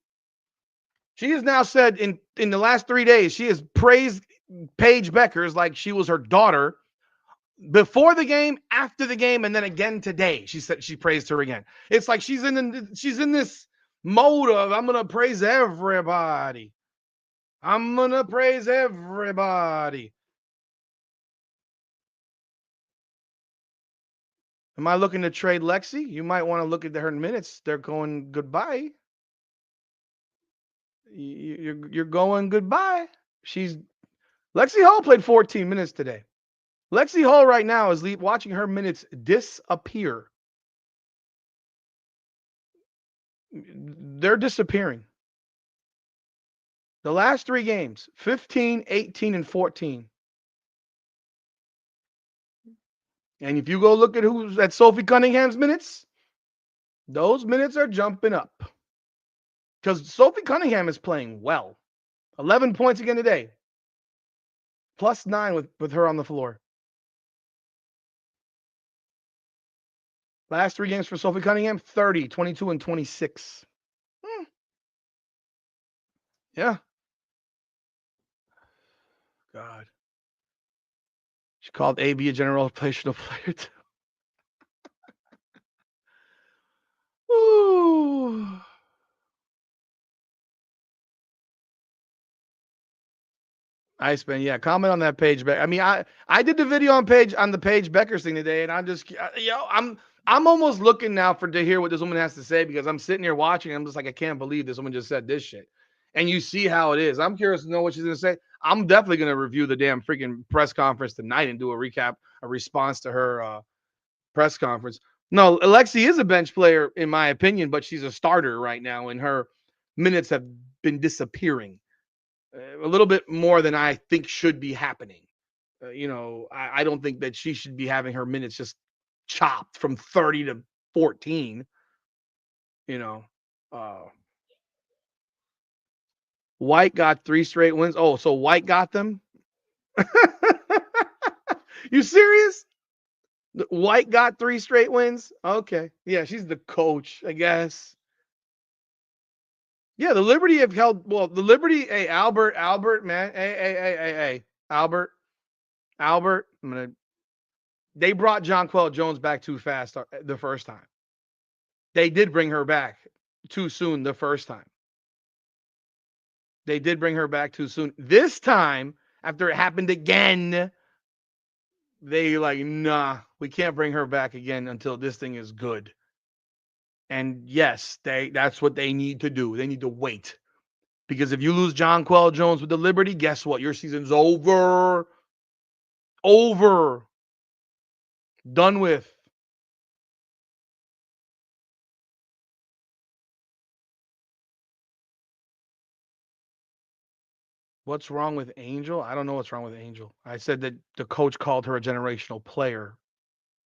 She has now said in the last 3 days, she has praised Paige Beckers like she was her daughter before the game, after the game, and then again today. She said she praised her again. It's like she's in this mode of I'm gonna praise everybody. I'm gonna praise everybody. Am I looking to trade Lexi? You might want to look at her minutes. They're going goodbye. You're going goodbye. Lexi Hall played 14 minutes today. Lexi Hall right now is watching her minutes disappear. They're disappearing. The last 3 games, 15, 18, and 14. And if you go look at who's at Sophie Cunningham's minutes, those minutes are jumping up. Because Sophie Cunningham is playing well. 11 points again today. +9 with her on the floor. Last 3 games for Sophie Cunningham, 30, 22, and 26. Yeah. God. She called AB a generational player too. Ooh. Iceman, yeah. Comment on that page. I mean, I did the video on the Paige Beckers thing today, and I'm just, I'm almost looking now to hear what this woman has to say because I'm sitting here watching. And I'm just like, I can't believe this woman just said this shit. And you see how it is. I'm curious to know what she's gonna say. I'm definitely gonna review the damn freaking press conference tonight and do a recap, a response to her press conference. No, Alexi is a bench player in my opinion, but she's a starter right now, and her minutes have been disappearing a little bit more than I think should be happening. I don't think that she should be having her minutes just chopped from 30 to 14. You know, uh, White got 3 straight wins. Oh, so White got them? You serious? White got 3 straight wins? Okay. Yeah, she's the coach, I guess. Yeah, the Liberty have held the Liberty, hey, Albert, man. Hey, Albert, they brought Jonquel Jones back too fast the first time. They did bring her back too soon the first time. They did bring her back too soon. This time, after it happened again, they like, nah, we can't bring her back again until this thing is good. And yes, that's what they need to do. They need to wait. Because if you lose Jonquel Jones with the Liberty, guess what? Your season's over. Over. Done with. What's wrong with Angel? I don't know what's wrong with Angel. I said that the coach called her a generational player.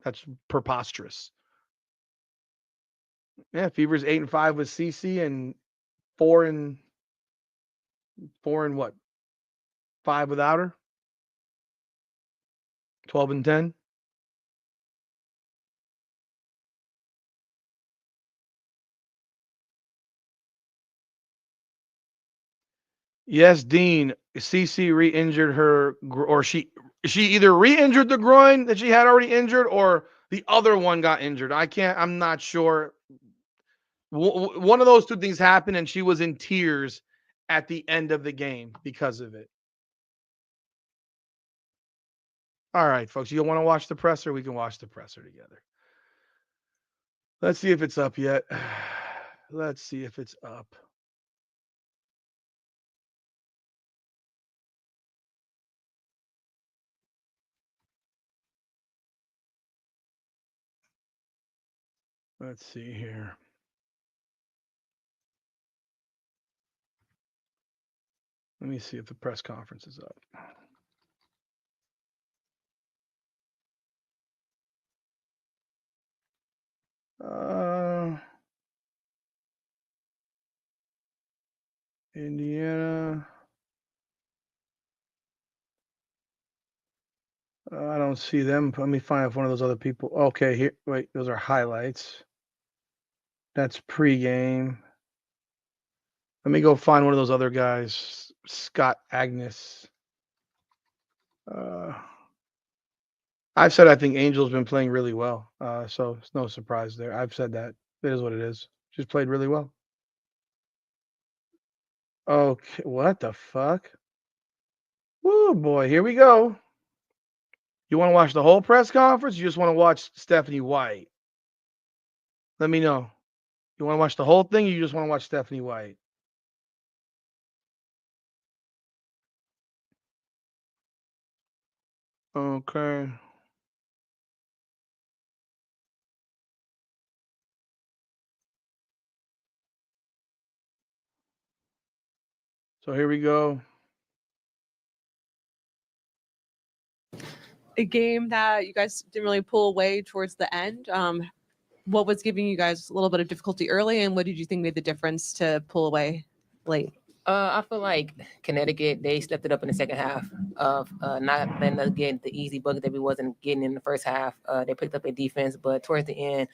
That's preposterous. Yeah, Fever's 8-5 with CC and 4 and what? 5 without her. 12-10. Yes, Dean. CC re-injured her, or she either re-injured the groin that she had already injured, or the other one got injured. I'm not sure. One of those two things happened, and she was in tears at the end of the game because of it. All right, folks, you want to watch the presser? We can watch the presser together. Let's see if it's up yet. Let's see if it's up. Let's see here. Let me see if the press conference is up. Indiana. I don't see them. Let me find one of those other people. Okay, here. Wait, those are highlights. That's pregame. Let me go find one of those other guys. Scott Agnes. I've said I think Angel's been playing really well. So it's no surprise there. I've said that. It is what it is. She's played really well. Okay, what the fuck? Oh boy, here we go. You want to watch the whole press conference? You just want to watch Stephanie White? Let me know. You want to watch the whole thing? Or you just want to watch Stephanie White? Okay. So here we go. A game that you guys didn't really pull away towards the end. What was giving you guys a little bit of difficulty early, and what did you think made the difference to pull away late? I feel like Connecticut, they stepped it up in the second half of not letting us get the easy bucket that we wasn't getting in the first half. They picked up their defense, but towards the end,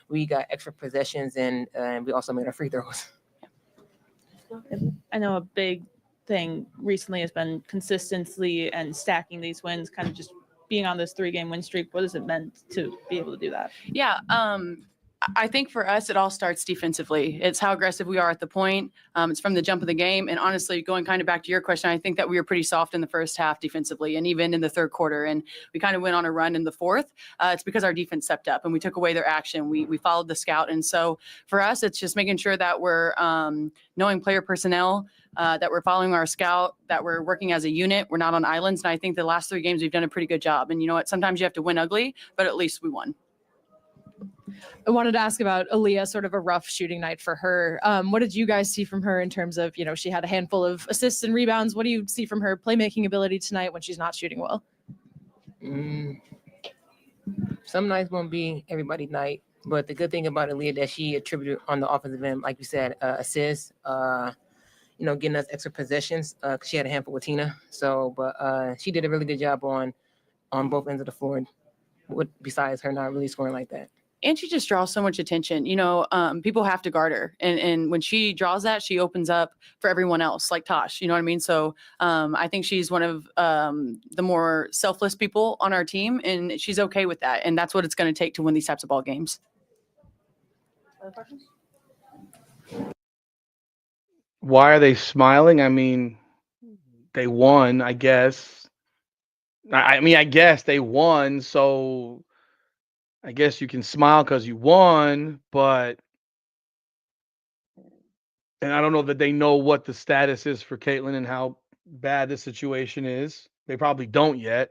we got extra possessions and we also made our free throws. I know a big thing recently has been consistency and stacking these wins, kind of just being on this 3-game win streak. What has it meant to be able to do that? Yeah, I think for us, it all starts defensively. It's how aggressive we are at the point. It's from the jump of the game. And honestly, going kind of back to your question, I think that we were pretty soft in the first half defensively and even in the third quarter. And we kind of went on a run in the fourth. It's because our defense stepped up and we took away their action. We followed the scout. And so for us, it's just making sure that we're knowing player personnel, that we're following our scout, that we're working as a unit. We're not on islands. And I think the last 3 games, we've done a pretty good job. And you know what? Sometimes you have to win ugly, but at least we won. I wanted to ask about Aaliyah, sort of a rough shooting night for her. What did you guys see from her in terms of, she had a handful of assists and rebounds. What do you see from her playmaking ability tonight when she's not shooting well? Some nights won't be everybody's night, but the good thing about Aaliyah that she attributed on the offensive end, like you said, assists, getting us extra possessions, because she had a handful with Tina. So, but she did a really good job on both ends of the floor, besides her not really scoring like that. And she just draws so much attention. People have to guard her. And when she draws that, she opens up for everyone else, like Tosh. You know what I mean? So I think she's one of the more selfless people on our team, and she's okay with that. And that's what it's going to take to win these types of ball games. Other questions? Why are they smiling? I mean, they won, I guess. I guess they won, so I guess you can smile because you won, and I don't know that they know what the status is for Caitlin and how bad the situation is. They probably don't yet,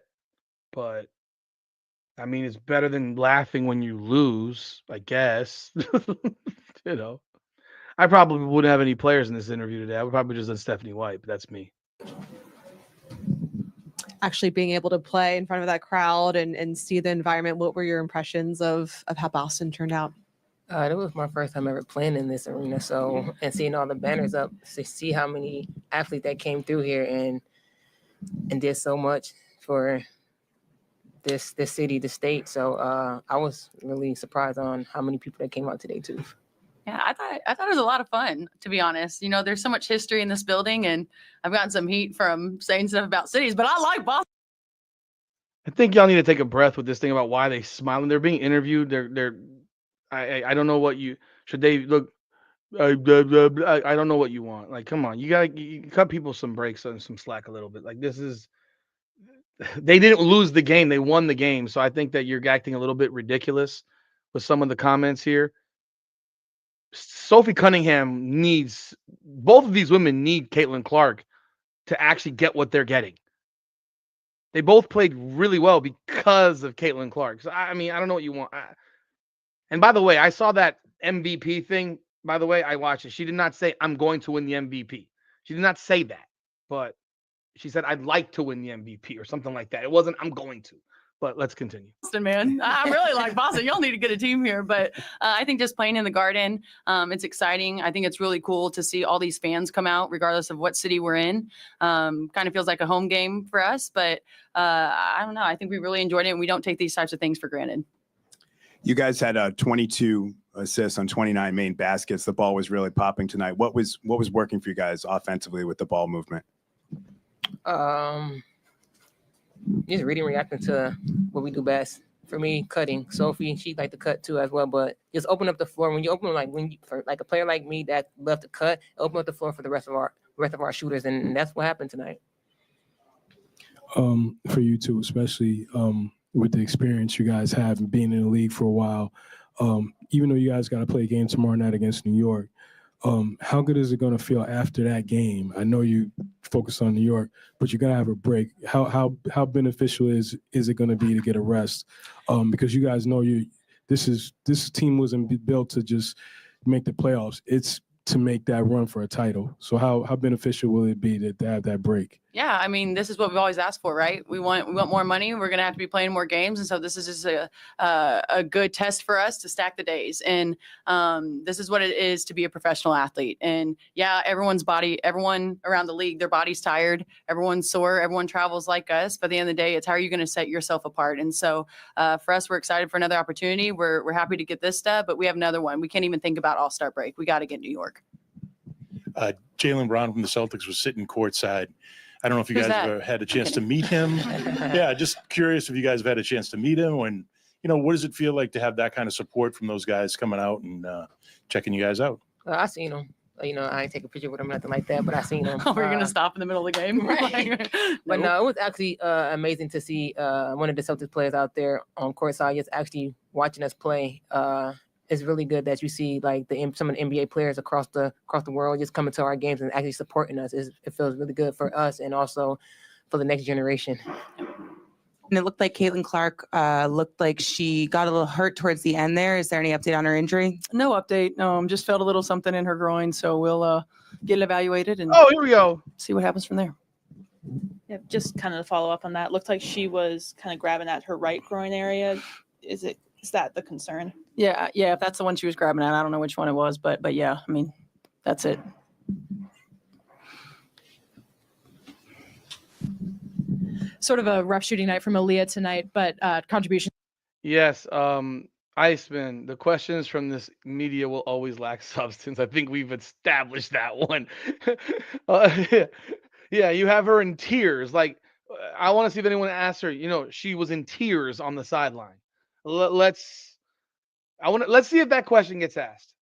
but I mean, it's better than laughing when you lose, I guess. I probably wouldn't have any players in this interview today. I would probably just done Stephanie White, but that's me. Actually being able to play in front of that crowd and see the environment, what were your impressions of how Boston turned out? It was my first time ever playing in this arena, and seeing all the banners up, to see how many athletes that came through here and did so much for this city, the state. So I was really surprised on how many people that came out today too. Yeah, I thought it was a lot of fun, to be honest. There's so much history in this building, and I've gotten some heat from saying stuff about cities, but I like Boston. I think y'all need to take a breath with this thing about why they smiling. They're being interviewed. I don't know what should they look. I don't know what you want. Like, come on, you cut people some breaks and some slack a little bit. Like, they didn't lose the game. They won the game. So I think that you're acting a little bit ridiculous with some of the comments here. Sophie Cunningham both of these women need Caitlin Clark to actually get what they're getting. They both played really well because of Caitlin Clark. So, I don't know what you want. And by the way, I saw that MVP thing. By the way, I watched it. She did not say, I'm going to win the MVP. She did not say that. But she said, I'd like to win the MVP or something like that. It wasn't, I'm going to. But let's continue. Boston, man. I really like Boston. Y'all need to get a team here. But I think just playing in the Garden, it's exciting. I think it's really cool to see all these fans come out, regardless of what city we're in. Kind of feels like a home game for us. But I don't know. I think we really enjoyed it, and we don't take these types of things for granted. You guys had 22 assists on 29 main baskets. The ball was really popping tonight. What was working for you guys offensively with the ball movement? Just reading, reacting to what we do best. For me, cutting. Sophie, she like to cut too as well, but just open up the floor. When you open, for a player like me that love to cut, open up the floor for the rest of our shooters, and that's what happened tonight. For you too, especially with the experience you guys have and being in the league for a while, even though you guys got to play a game tomorrow night against New York, how good is it going to feel after that game? I know you focus on New York, but you're going to have a break. How beneficial is it going to be to get a rest? Because you guys know this team wasn't built to just make the playoffs. It's to make that run for a title. So how beneficial will it be to have that break? Yeah, this is what we've always asked for, right? We want more money. We're going to have to be playing more games, and so this is just a good test for us to stack the days. And this is what it is to be a professional athlete. And yeah, everyone around the league, their body's tired, everyone's sore, everyone travels like us. But at the end of the day, it's how are you going to set yourself apart? And so for us, we're excited for another opportunity. We're happy to get this step, but we have another one. We can't even think about All-Star break. We got to get New York. Jaylen Brown from the Celtics was sitting courtside. I don't know if you Who's guys that? have ever had a chance to meet him. Yeah, just curious if you guys have had a chance to meet him when what does it feel like to have that kind of support from those guys coming out and checking you guys out? I seen them. I ain't take a picture with them, nothing like that, but I seen them. Oh, we're going to stop in the middle of the game? Right. But Nope. no, it was actually amazing to see one of the Celtics players out there on courtside just actually watching us play. It's really good that you see like some of the NBA players across the world just coming to our games and actually supporting us. It feels really good for us and also for the next generation. And it looked like Caitlin Clark looked like she got a little hurt towards the end there. Is there any update on her injury? No update. Just felt a little something in her groin. So we'll get it evaluated and Oh, here we go. see what happens from there. Yeah, just kind of follow up on that. Looked like she was kind of grabbing at her right groin area. Is that the concern? Yeah. If that's the one she was grabbing at, I don't know which one it was, but yeah, I mean, that's it. Sort of a rough shooting night from Aaliyah tonight, but contribution. Yes, Iceman, the questions from this media will always lack substance. I think we've established that one. uh, yeah, you have her in tears. Like, I want to see if anyone asked her, she was in tears on the sideline. Let's see if that question gets asked.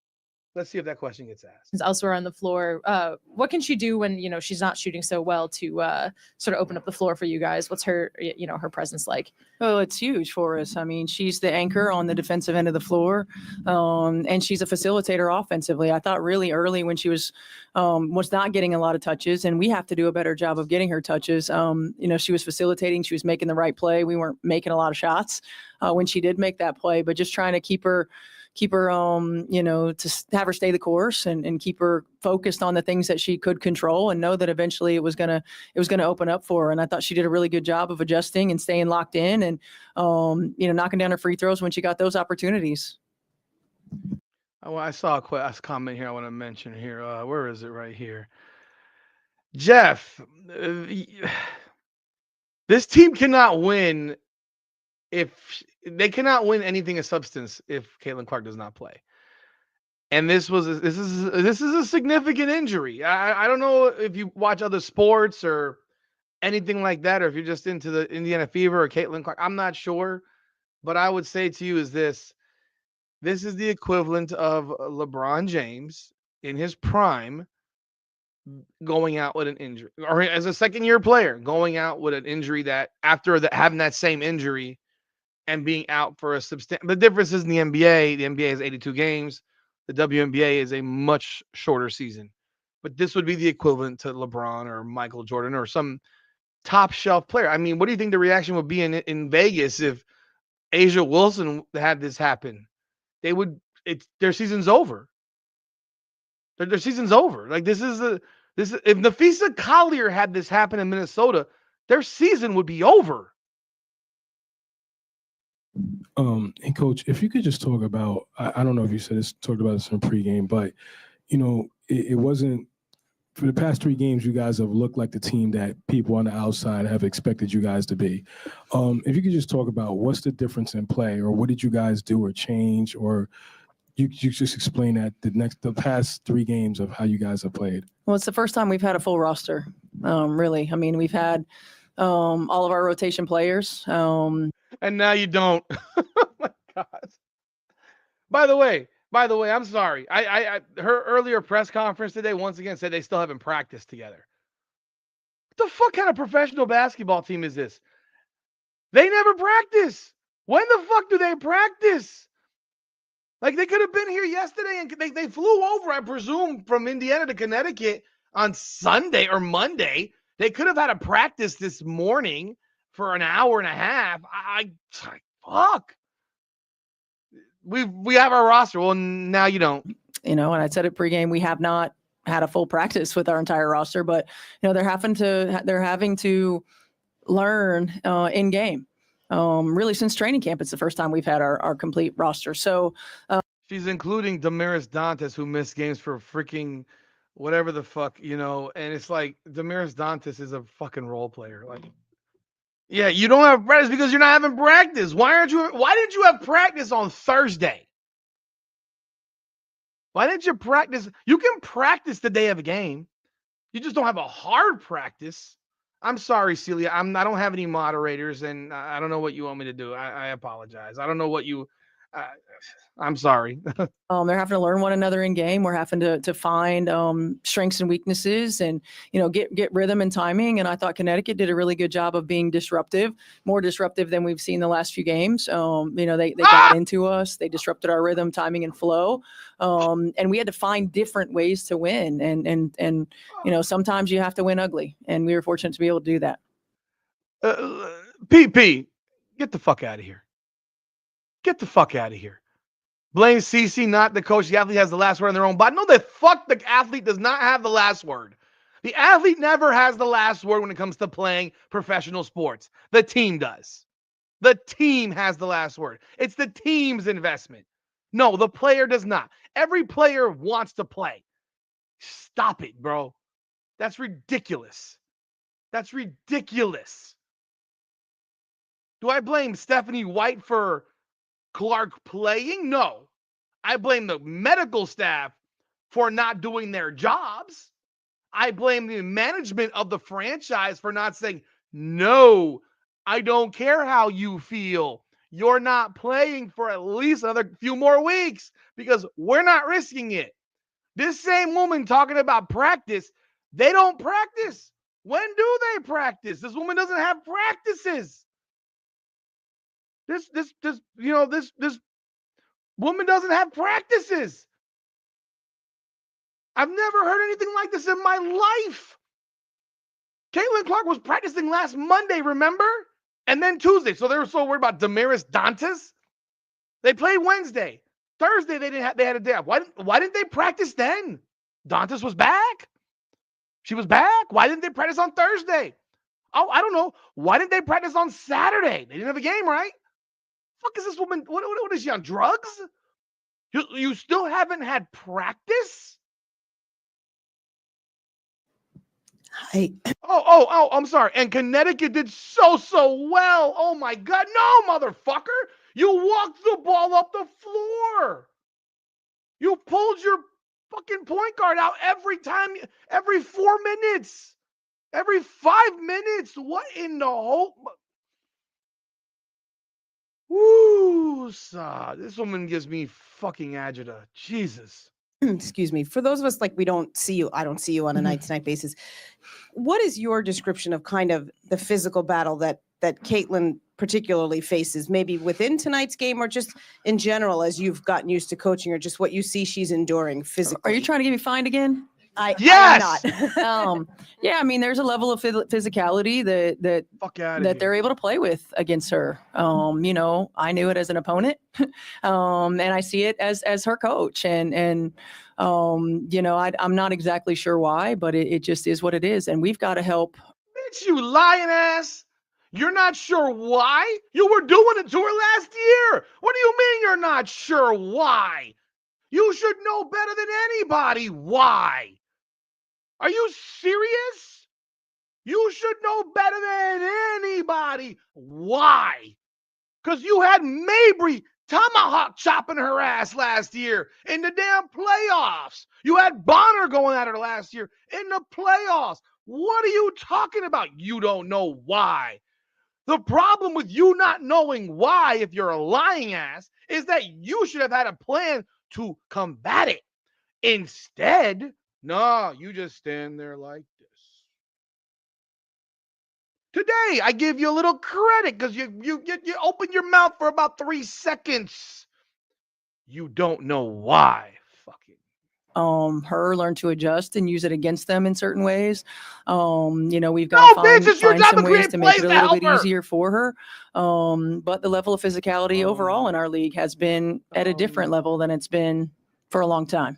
Let's see if that question gets asked. Elsewhere on the floor. What can she do when she's not shooting so well to sort of open up the floor for you guys? What's her her presence like? Oh, it's huge for us. I mean, she's the anchor on the defensive end of the floor, and she's a facilitator offensively. I thought really early when she was not getting a lot of touches, and we have to do a better job of getting her touches. She was facilitating. She was making the right play. We weren't making a lot of shots when she did make that play, but just trying to keep her to have her stay the course and keep her focused on the things that she could control and know that eventually it was gonna open up for her. And I thought she did a really good job of adjusting and staying locked in and knocking down her free throws when she got those opportunities. Oh, I saw a comment here I want to mention here. Where is it? Right here. Jeff, this team cannot win if they cannot win anything of substance if Caitlin Clark does not play. And this is a significant injury. I don't know if you watch other sports or anything like that, or if you're just into the Indiana Fever or Caitlin Clark. I'm not sure, but I would say to you is this is the equivalent of LeBron James in his prime going out with an injury, or as a second-year player going out with an injury that after having that same injury and being out for a substantial. The difference is in the NBA. The NBA is 82 games. The WNBA is a much shorter season. But this would be the equivalent to LeBron or Michael Jordan or some top shelf player. I mean, what do you think the reaction would be in Vegas if Asia Wilson had this happen? Their season's over. Their season's over. Like if Nafisa Collier had this happen in Minnesota, their season would be over. And Coach, if you could just talk about, I don't know if you talked about this in pregame, but it wasn't for the past 3 games. You guys have looked like the team that people on the outside have expected you guys to be. If you could just talk about what's the difference in play, or what did you guys do or change, or you just explain that the past 3 games of how you guys have played. Well, it's the first time we've had a full roster. Really, I mean, we've had all of our rotation players. And now you don't. Oh my God. By the way, I'm sorry. I her earlier press conference today once again said they still haven't practiced together. What the fuck kind of professional basketball team is this? They never practice. When the fuck do they practice? Like, they could have been here yesterday and they flew over, I presume, from Indiana to Connecticut on Sunday or Monday. They could have had a practice this morning for an hour and a half. Fuck. We have our roster. Well, now you don't. And I said it pregame, we have not had a full practice with our entire roster, but they're having to learn in game. Really, since training camp, it's the first time we've had our complete roster. So she's including Damaris Dantas, who missed games for freaking whatever the fuck, and it's like Damaris Dantas is a fucking role player. Like, yeah, you don't have practice because you're not having practice. Why didn't you have practice on Thursday? Why didn't you practice? You can practice the day of a game. You just don't have a hard practice. I'm sorry, Celia. I don't have any moderators, and I don't know what you want me to do. I apologize. I don't know what you. Uh, I'm sorry. They're having to learn one another in game. We're having to find strengths and weaknesses, and get rhythm and timing. And I thought Connecticut did a really good job of being disruptive, more disruptive than we've seen the last few games. They got into us, they disrupted our rhythm, timing, and flow, and we had to find different ways to win. And sometimes you have to win ugly, and we were fortunate to be able to do that. PP, get the fuck out of here. Get the fuck out of here. Blame CC, not the coach. The athlete has the last word on their own body. No, the fuck the athlete does not have the last word. The athlete never has the last word when it comes to playing professional sports. The team does. The team has the last word. It's the team's investment. No, the player does not. Every player wants to play. Stop it, bro. That's ridiculous. That's ridiculous. Do I blame Stephanie White for Clark playing? No. I blame the medical staff for not doing their jobs. I blame the management of the franchise for not saying, no, I don't care how you feel. You're not playing for at least another few more weeks because we're not risking it. This same woman talking about practice, they don't practice. When do they practice? This woman doesn't have practices. This woman doesn't have practices. I've never heard anything like this in my life. Caitlin Clark was practicing last Monday, remember? And then Tuesday. So they were so worried about Damaris Dantas. They played Wednesday. Thursday they had a day off. Why didn't they practice then? Dantas was back. She was back. Why didn't they practice on Thursday? Oh, I don't know. Why didn't they practice on Saturday? They didn't have a game, right? Fuck is this woman? What is she on drugs? You still haven't had practice? Oh, I'm sorry. And Connecticut did so well. Oh my God. No, motherfucker. You walked the ball up the floor. You pulled your fucking point guard out every 4 minutes, every 5 minutes. What in the whole? Woo, this woman gives me fucking agita. Jesus. Excuse me. For those of us we don't see you, I don't see you on a night-to-night basis. What is your description of kind of the physical battle that Caitlin particularly faces, maybe within tonight's game or just in general as you've gotten used to coaching, or just what you see she's enduring physically? Are you trying to get me fined again? Yes! I am not. Yeah, I mean, there's a level of physicality that they're able to play with against her. I knew it as an opponent, and I see it as her coach. And I'm not exactly sure why, but it just is what it is. And we've got to help. Bitch, you lying ass. You're not sure why? You were doing it to her last year. What do you mean you're not sure why? You should know better than anybody why. Are you serious? You should know better than anybody why. Because you had Mabry tomahawk chopping her ass last year in the damn playoffs. You had Bonner going at her last year in the playoffs. What are you talking about? You don't know why. The problem with you not knowing why, if you're a lying ass, is that you should have had a plan to combat it. Instead, no, you just stand there like this. Today, I give you a little credit because you open your mouth for about 3 seconds. You don't know why. Fucking. Her learn to adjust and use it against them in certain ways. We've got No, to find bitch, it's your job some to ways create to make plays it a to little help bit her. easier for her. But the level of physicality overall in our league has been at a different level than it's been for a long time.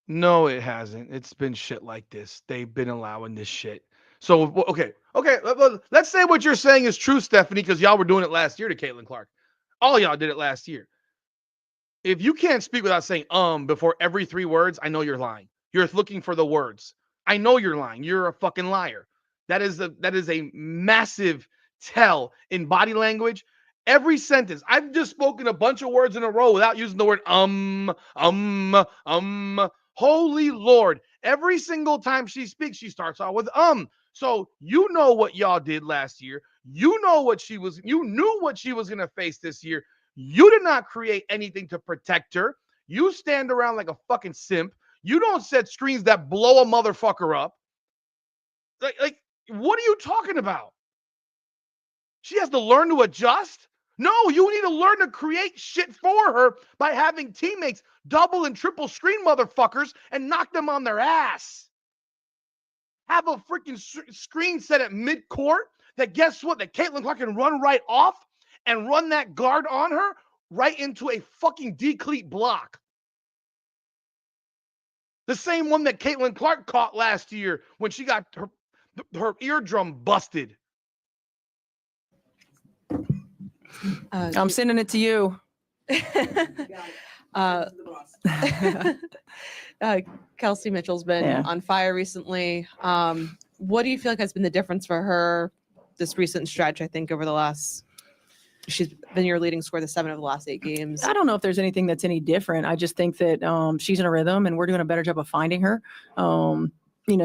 No, it hasn't. It's been shit like this. They've been allowing this shit. So, okay. Let's say what you're saying is true, Stephanie, because y'all were doing it last year to Caitlin Clark. All y'all did it last year. If you can't speak without saying before every 3 words, I know you're lying. You're looking for the words. I know you're lying. You're a fucking liar. That is a massive tell in body language. Every sentence. I've just spoken a bunch of words in a row without using the word Holy Lord. Every single time she speaks, she starts out with So you know what y'all did last year. You know what you knew what she was gonna face this year. You did not create anything to protect her. You stand around like a fucking simp. You don't set screens that blow a motherfucker up. Like, what are you talking about? She has to learn to adjust. No, you need to learn to create shit for her by having teammates double and triple screen motherfuckers and knock them on their ass. Have a freaking screen set at mid-court that guess what? That Caitlin Clark can run right off and run that guard on her right into a fucking decleat block. The same one that Caitlin Clark caught last year when she got her eardrum busted. I'm sending it to you. Kelsey Mitchell's been on fire recently. What do you feel like has been the difference for her this recent stretch? I think over the last, she's been your leading scorer the 7 of the last 8 games. I don't know if there's anything that's any different. I just think that she's in a rhythm and we're doing a better job of finding her.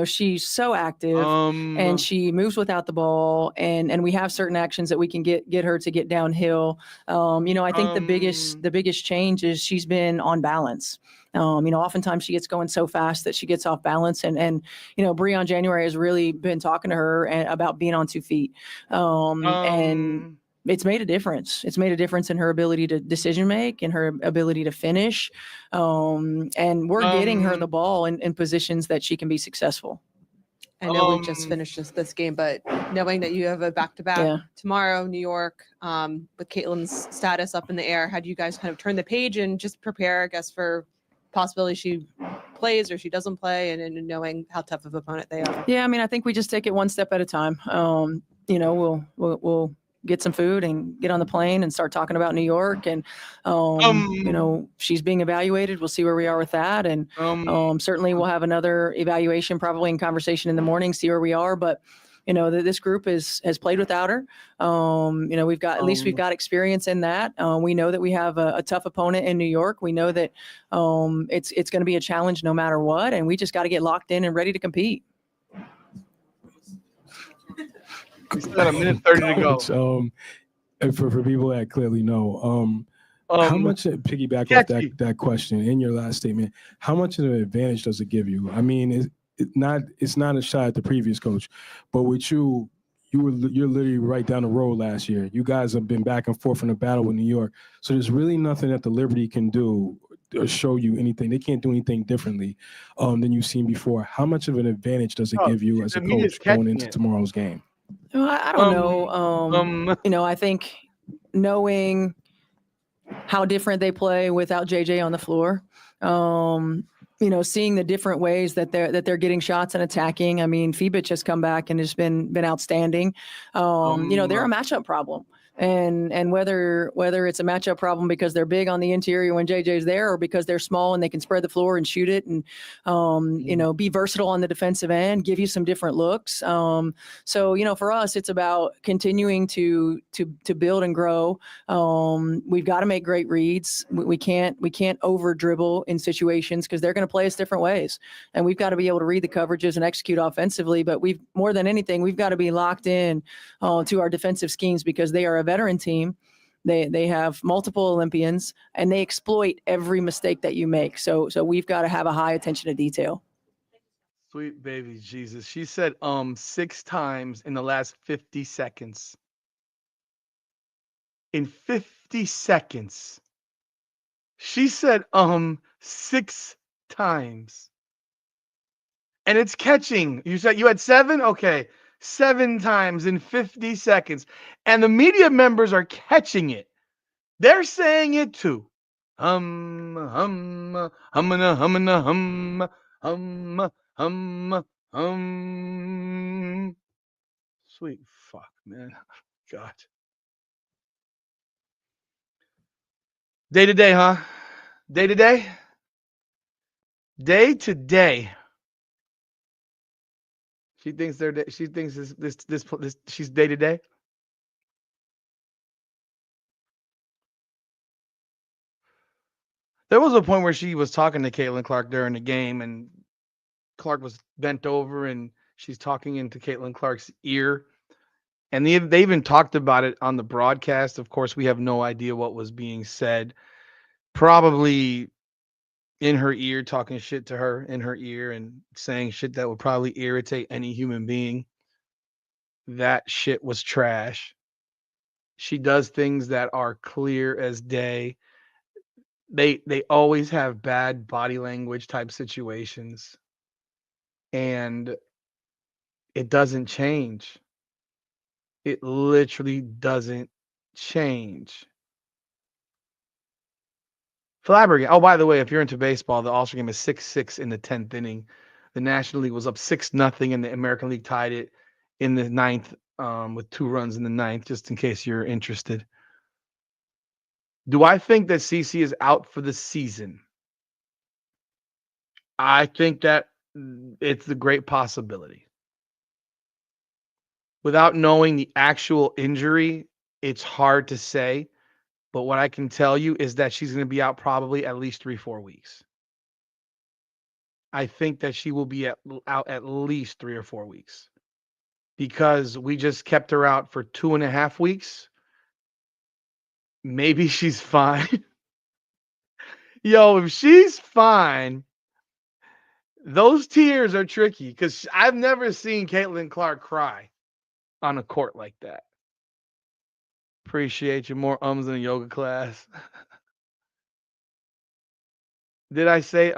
She's so active and she moves without the ball and we have certain actions that we can get her to get downhill. I think the biggest change is she's been on balance. Oftentimes she gets going so fast that she gets off balance and Breon January has really been talking to her about being on 2 feet. And it's made a difference. It's made a difference in her ability to decision make and her ability to finish. And we're getting her the ball in positions that she can be successful. I know we just finished this game, but knowing that you have a back-to-back tomorrow, New York, with Caitlin's status up in the air, how do you guys kind of turn the page and just prepare, I guess, for possibility she plays or she doesn't play and knowing how tough of an opponent they are? Yeah, I think we just take it one step at a time. We'll get some food and get on the plane and start talking about New York. And, she's being evaluated. We'll see where we are with that. And certainly we'll have another evaluation probably in conversation in the morning, see where we are. But, this group has played without her. We've got, at least we've got experience in that. We know that we have a tough opponent in New York. We know that it's going to be a challenge no matter what. And we just got to get locked in and ready to compete. We still got a minute 30 to go. And for people that clearly know, how much, piggyback off that question in your last statement, how much of an advantage does it give you? It's not a shot at the previous coach, but with you're literally right down the road last year. You guys have been back and forth in a battle with New York. So there's really nothing that the Liberty can do or show you anything. They can't do anything differently than you've seen before. How much of an advantage does it give you as a coach going into tomorrow's game? I don't know. I think knowing how different they play without JJ on the floor, seeing the different ways that they're getting shots and attacking. Fibic has come back and has been outstanding. They're a matchup problem. And whether it's a matchup problem because they're big on the interior when JJ's there or because they're small and they can spread the floor and shoot it and, be versatile on the defensive end, give you some different looks. So, for us, it's about continuing to build and grow. We've got to make great reads. We can't over dribble in situations because they're going to play us different ways. And we've got to be able to read the coverages and execute offensively. But more than anything, we've got to be locked in to our defensive schemes because they are a veteran team. They have multiple Olympians and they exploit every mistake that you make. So we've got to have a high attention to detail. Sweet baby Jesus. She said 6 times in the last 50 seconds. In 50 seconds. She said 6 times. And it's catching. You said you had 7? Okay. 7 times in 50 seconds. And the media members are catching it. They're saying it too. Hummina, hummina, hum. Sweet fuck, man. God. Day to day, huh? Day to day? Day to day. She thinks this she's day to day. There was a point where she was talking to Caitlin Clark during the game and Clark was bent over and she's talking into Caitlin Clark's ear. And they even talked about it on the broadcast. Of course, we have no idea what was being said. Probably in her ear, talking shit to her in her ear and saying shit that would probably irritate any human being. That shit was trash. She does things that are clear as day. They always have bad body language type situations, and it doesn't change. It literally doesn't change. Flabbergasted. Oh, by the way, if you're into baseball, the All-Star game is 6-6 in the 10th inning. The National League was up 6-0, and the American League tied it in the ninth with 2 runs in the ninth, just in case you're interested. Do I think that CC is out for the season? I think that it's a great possibility. Without knowing the actual injury, it's hard to say. But what I can tell you is that she's going to be out probably at least 3-4 weeks. I think that she will be out at least 3 or 4 weeks because we just kept her out for 2.5 weeks. Maybe she's fine. Yo, if she's fine, those tears are tricky because I've never seen Caitlin Clark cry on a court like that. Appreciate you. More ums in a yoga class. Did I say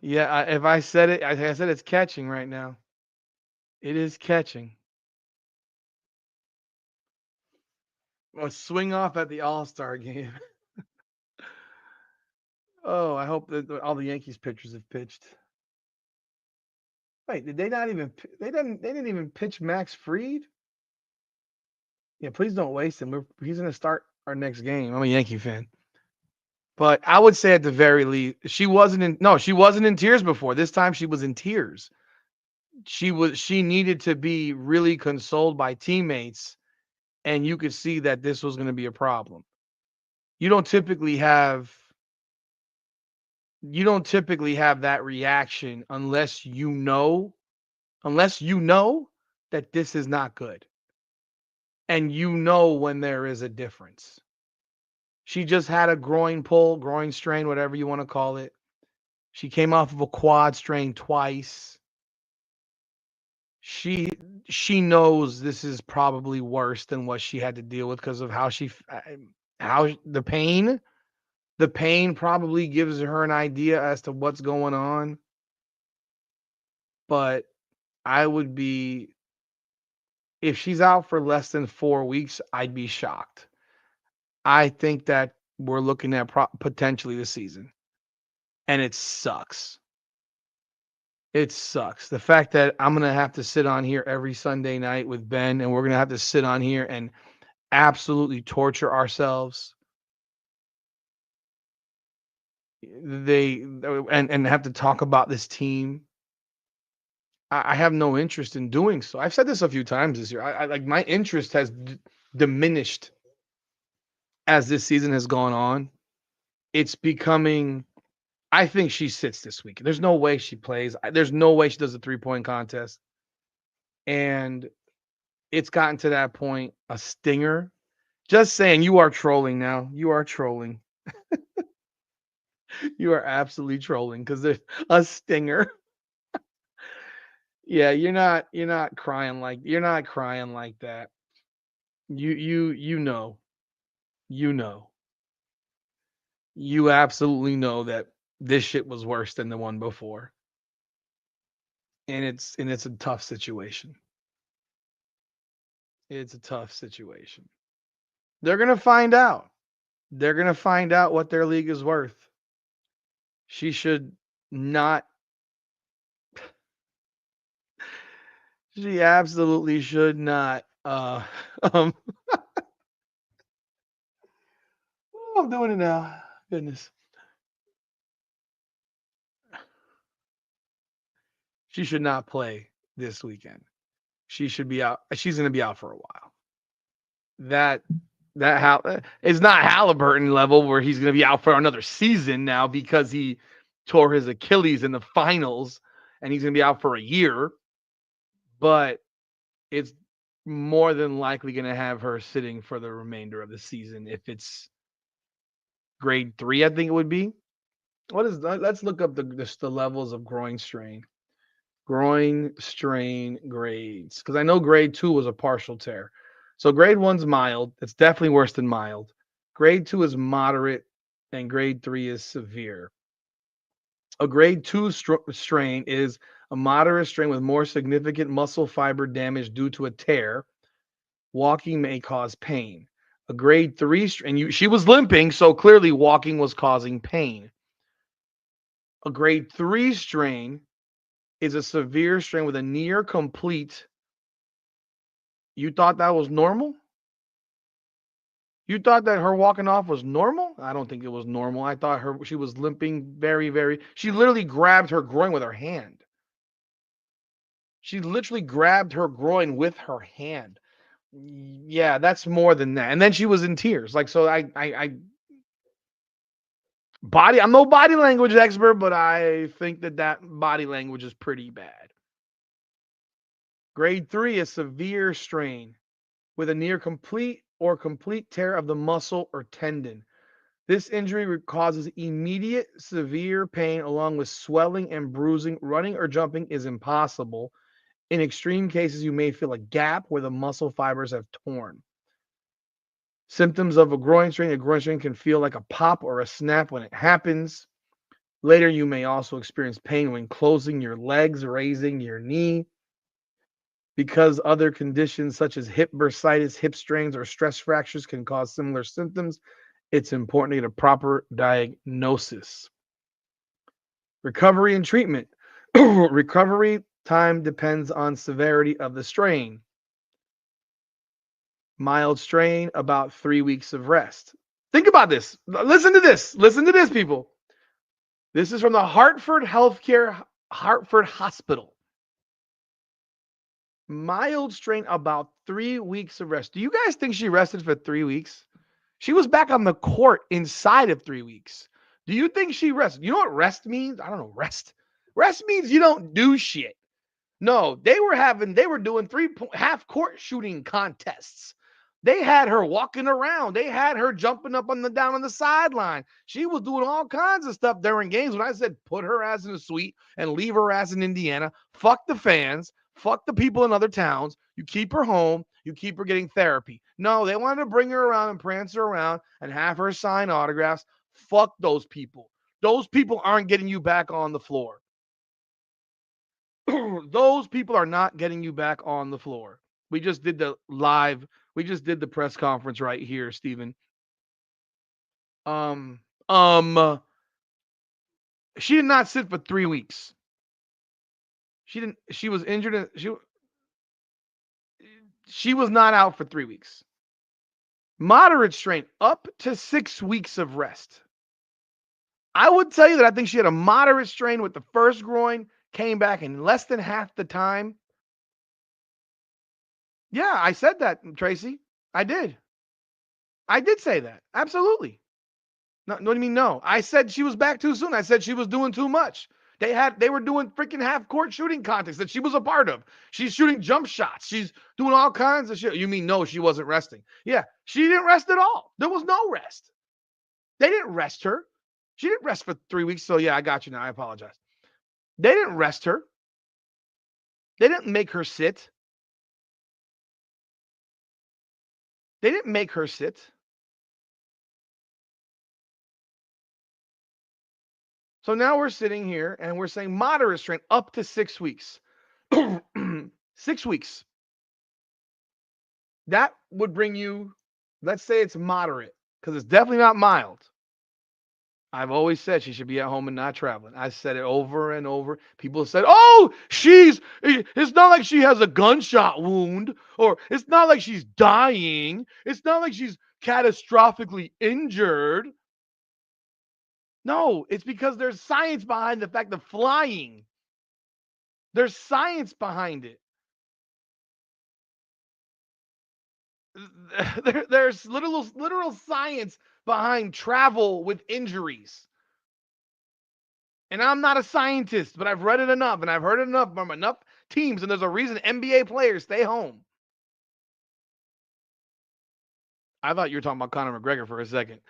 Yeah, if I said it, I said it's catching right now. It is catching. A swing off at the All-Star game. Oh, I hope that all the Yankees pitchers have pitched. Wait, did they not even? They didn't even pitch Max Fried. Yeah, please don't waste him. He's going to start our next game. I'm a Yankee fan. But I would say at the very least, she wasn't in tears before. This time she was in tears. She needed to be really consoled by teammates, and you could see that this was going to be a problem. You don't typically have that reaction unless you know that this is not good. And you know when there is a difference. She just had a groin strain, whatever you want to call it. She came off of a quad strain twice. She knows this is probably worse than what she had to deal with because of how the pain probably gives her an idea as to what's going on. But I would be, if she's out for less than 4 weeks, I'd be shocked. I think that we're looking at potentially the season. And it sucks. It sucks. The fact that I'm going to have to sit on here every Sunday night with Ben, and we're going to have to sit on here and absolutely torture ourselves. And have to talk about this team. I have no interest in doing so. I've said this a few times this year. I like, my interest has diminished as this season has gone on. It's becoming, I think she sits this week. There's no way she plays. There's no way she does a 3-point contest. And it's gotten to that point, a stinger. Just saying, you are trolling now. You are trolling. You are absolutely trolling because there's a stinger. Yeah, you're not crying like that. You know. You absolutely know that this shit was worse than the one before. And it's a tough situation. It's a tough situation. They're going to find out. They're going to find out what their league is worth. She should not. She absolutely should not. I'm doing it now. Goodness. She should not play this weekend. She should be out. She's going to be out for a while. It's not Halliburton level where he's going to be out for another season now because he tore his Achilles in the finals and he's going to be out for a year, but it's more than likely going to have her sitting for the remainder of the season if it's grade 3, I think it would be. Let's look up the levels of groin strain. Groin strain grades, because I know grade 2 was a partial tear. So grade 1's mild. It's definitely worse than mild. Grade 2 is moderate, and grade 3 is severe. A grade 2 strain is a moderate strain with more significant muscle fiber damage due to a tear. Walking may cause pain. A grade 3 strain, she was limping, so clearly walking was causing pain. A grade 3 strain is a severe strain with a near complete. You thought that was normal? You thought that her walking off was normal? I don't think it was normal. I thought she was limping very, very. She literally grabbed her groin with her hand. She literally grabbed her groin with her hand. Yeah, that's more than that. And then she was in tears. Like, so I'm no body language expert, but I think that body language is pretty bad. Grade 3 is severe strain with a near complete or complete tear of the muscle or tendon. This injury causes immediate severe pain along with swelling and bruising. Running or jumping is impossible. In extreme cases, you may feel a gap where the muscle fibers have torn. Symptoms of a groin strain can feel like a pop or a snap when it happens. Later, you may also experience pain when closing your legs, raising your knee. Because other conditions such as hip bursitis, hip strains, or stress fractures can cause similar symptoms, it's important to get a proper diagnosis. Recovery and treatment. Recovery time depends on severity of the strain. Mild strain, about 3 weeks of rest. Think about this. Listen to this. Listen to this, people. This is from the Hartford Hospital. Mild strain, about 3 weeks of rest. Do you guys think she rested for 3 weeks? She was back on the court inside of 3 weeks. Do you think she rested? You know what rest means? I don't know. Rest means you don't do shit. No, they were doing half court shooting contests. They had her walking around. They had her jumping up down on the sideline. She was doing all kinds of stuff during games. When I said put her ass in a suite and leave her ass in Indiana, fuck the fans, fuck the people in other towns. You keep her home. You keep her getting therapy. No, they wanted to bring her around and prance her around and have her sign autographs. Fuck those people. Those people aren't getting you back on the floor. Those people are not getting you back on the floor. We just did the press conference right here, Stephen. She did not sit for 3 weeks. She was injured. She was not out for 3 weeks. Moderate strain, up to 6 weeks of rest. I would tell you that I think she had a moderate strain with the first groin, came back in less than half the time. Yeah, I said that, Tracy. I did. I did say that. Absolutely. No, what do you mean no? I said she was back too soon. I said she was doing too much. They were doing freaking half court shooting contests that she was a part of. She's shooting jump shots. She's doing all kinds of shit. You mean no, she wasn't resting? Yeah, she didn't rest at all. There was no rest. They didn't rest her. She didn't rest for 3 weeks. So yeah, I got you now. I apologize. They didn't rest her. They didn't make her sit. They didn't make her sit. So now we're sitting here and we're saying moderate strain up to 6 weeks. 6 weeks. That would bring you, let's say it's moderate, because it's definitely not mild. I've always said she should be at home and not traveling. I said it over and over. People said, oh, it's not like she has a gunshot wound, or it's not like she's dying. It's not like she's catastrophically injured. No, it's because there's science behind the fact of flying. There's science behind it. There's literal science behind travel with injuries. And I'm not a scientist, but I've read it enough and I've heard it enough from enough teams, and there's a reason NBA players stay home. I thought you were talking about Conor McGregor for a second.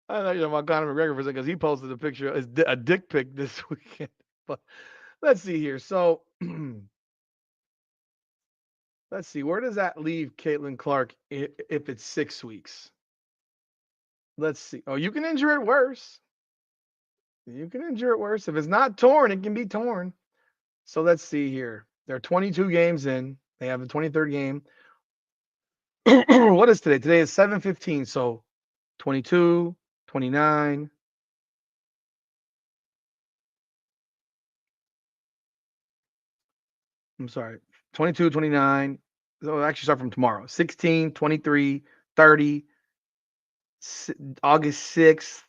I thought you were talking about Conor McGregor for a second because he posted a picture, a dick pic this weekend. But let's see here. So let's see. Where does that leave Caitlin Clark if it's 6 weeks? Let's see. Oh, you can injure it worse. You can injure it worse. If it's not torn, it can be torn. So let's see here. They're 22 games in. They have the 23rd game. What is today? Today is 7:15. So 22, 29. I'm sorry. 22, 29. So actually start from tomorrow. 16, 23, 30, August 6th.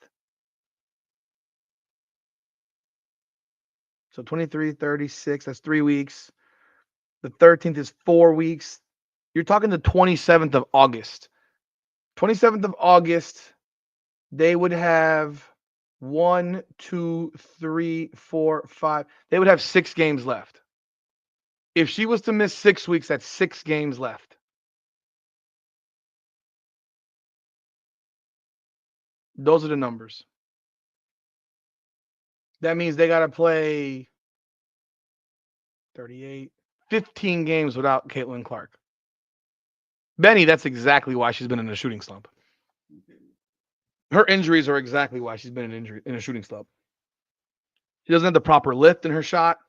So 23, 36. That's 3 weeks. The 13th is 4 weeks. You're talking the 27th of August. 27th of August, they would have 1, 2, 3, 4, 5. They would have 6 games left. If she was to miss 6 weeks, that's 6 games left. Those are the numbers. That means they got to play 38, 15 games without Caitlin Clark. Benny, that's exactly why she's been in a shooting slump. Her injuries are exactly why she's been in a shooting slump. She doesn't have the proper lift in her shot.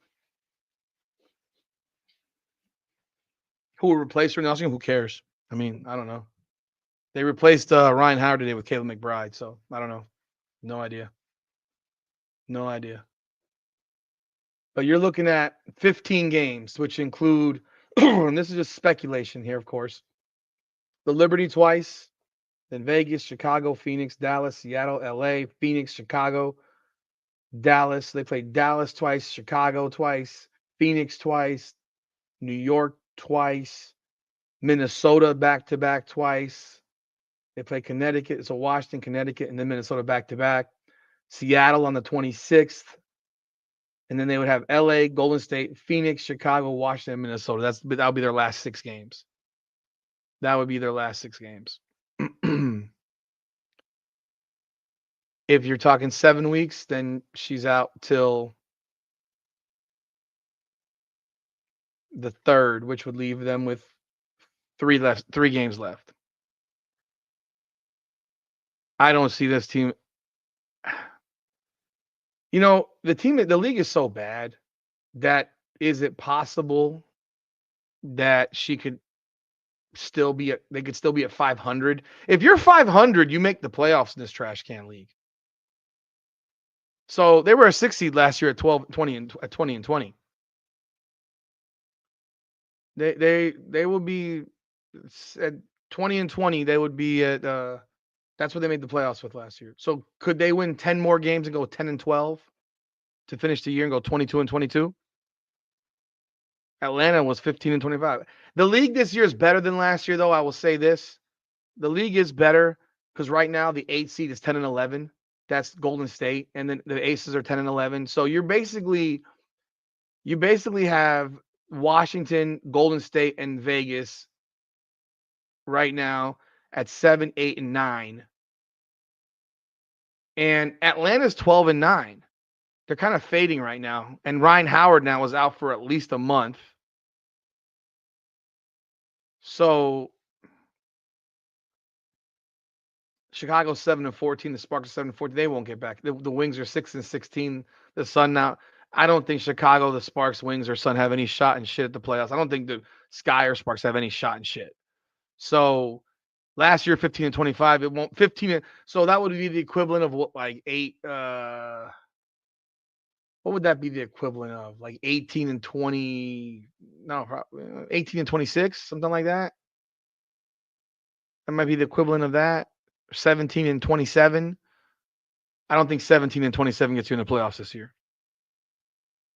Who will replace her in Nottingham? Who cares? I mean, I don't know. They replaced Ryan Howard today with Caleb McBride, so I don't know. No idea. No idea. But you're looking at 15 games, which include, and this is just speculation here, of course, the Liberty twice, then Vegas, Chicago, Phoenix, Dallas, Seattle, LA, Phoenix, Chicago, Dallas. They played Dallas twice, Chicago twice, Phoenix twice, New York twice, Minnesota back-to-back twice. They play Connecticut. So Washington, Connecticut, and then Minnesota back-to-back. Seattle on the 26th. And then they would have LA, Golden State, Phoenix, Chicago, Washington, Minnesota. That'll be their last 6 games. That would be their last 6 games. If you're talking 7 weeks, then she's out till the 3rd, which would leave them with 3 games left. I don't see this team. You know, the league is so bad that is it possible that they could still be at 500? If you're 500, you make the playoffs in this trash can league. So they were a 6 seed last year at 20 and 20. They will be at 20 and 20. They would be at that's what they made the playoffs with last year. So could they win 10 more games and go 10 and 12 to finish the year and go 22 and 22? Atlanta was 15 and 25. The league this year is better than last year, though. I will say this. The league is better because right now the 8 seed is 10 and 11. That's Golden State. And then the Aces are 10 and 11. So you basically have Washington, Golden State, and Vegas right now at 7, 8, and 9. And Atlanta's 12 and 9. They're kind of fading right now. And Ryan Howard now is out for at least a month. So Chicago's 7 and 14. The Sparks are 7 and 14. They won't get back. The Wings are 6 and 16. The Sun now. I don't think Chicago, the Sparks, Wings, or Sun have any shot in shit at the playoffs. I don't think the Sky or Sparks have any shot in shit. So last year, 15 and 25. It won't 15. So that would be the equivalent of what, like 8. What would that be the equivalent of? Like 18 and 20. No, 18 and 26, something like that. That might be the equivalent of that. 17 and 27. I don't think 17 and 27 gets you in the playoffs this year.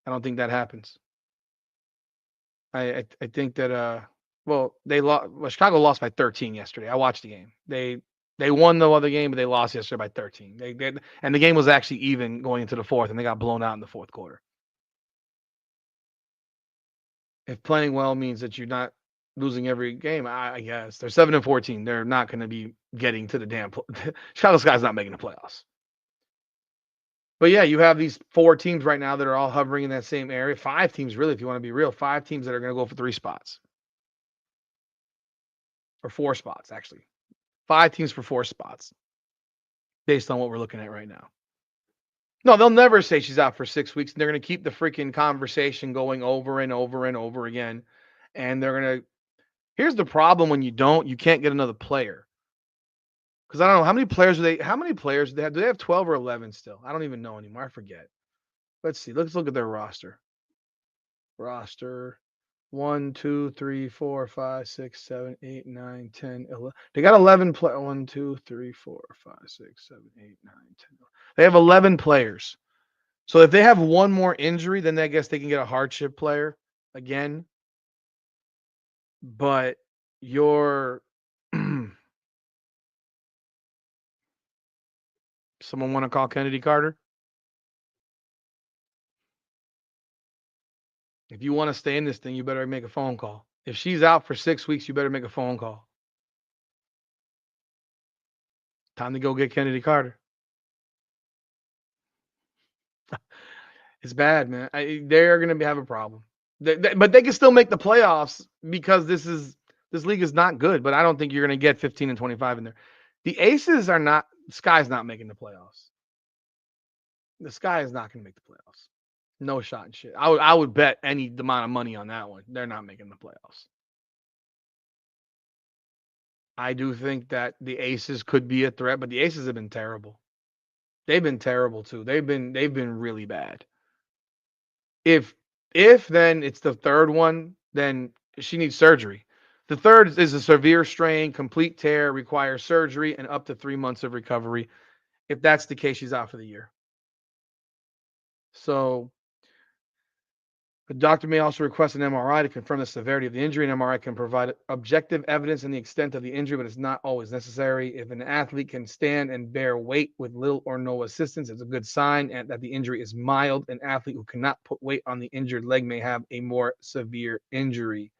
I don't think that happens. I think that Chicago lost by 13 yesterday. I watched the game. They won the other game, but they lost yesterday by 13. And the game was actually even going into the fourth, and they got blown out in the fourth quarter. If playing well means that you're not losing every game, I guess they're 7-14. They're not going to be getting to the damn. Chicago Sky's not making the playoffs. But yeah, you have these 4 teams right now that are all hovering in that same area. 5 teams, really, if you want to be real. 5 teams that are going to go for 3 spots. Or 4 spots, actually. 5 teams for 4 spots. Based on what we're looking at right now. No, they'll never say she's out for 6 weeks. And they're going to keep the freaking conversation going over and over and over again. And they're going to. Here's the problem when you can't get another player. Because I don't know how many players do they have? Do they have 12 or 11 still? I don't even know anymore. I forget. Let's see. Let's look at their roster. Roster 1, 2, 3, 4, 5, 6, 7, 8, 9, 10, 11. They got 11 players. 1, 2, 3, 4, 5, 6, 7, 8, 9, 10. 11. They have 11 players. So if they have one more injury, then I guess they can get a hardship player again. But you're someone want to call Kennedy Carter? If you want to stay in this thing, you better make a phone call. If she's out for 6 weeks, you better make a phone call. Time to go get Kennedy Carter. It's bad, man. They're going to have a problem. But they can still make the playoffs because this league is not good. But I don't think you're going to get 15 and 25 in there. The Aces are not. Sky's not making the playoffs. The Sky is not going to make the playoffs. No shot and shit. I would bet any amount of money on that one. They're not making the playoffs. I do think that the Aces could be a threat, but the Aces have been terrible. They've been terrible too. They've been really bad. If then it's the third one, then she needs surgery. The third is a severe strain, complete tear, requires surgery, and up to 3 months of recovery. If that's the case, she's out for the year. So the doctor may also request an MRI to confirm the severity of the injury. An MRI can provide objective evidence and the extent of the injury, but it's not always necessary. If an athlete can stand and bear weight with little or no assistance, it's a good sign and that the injury is mild. An athlete who cannot put weight on the injured leg may have a more severe injury.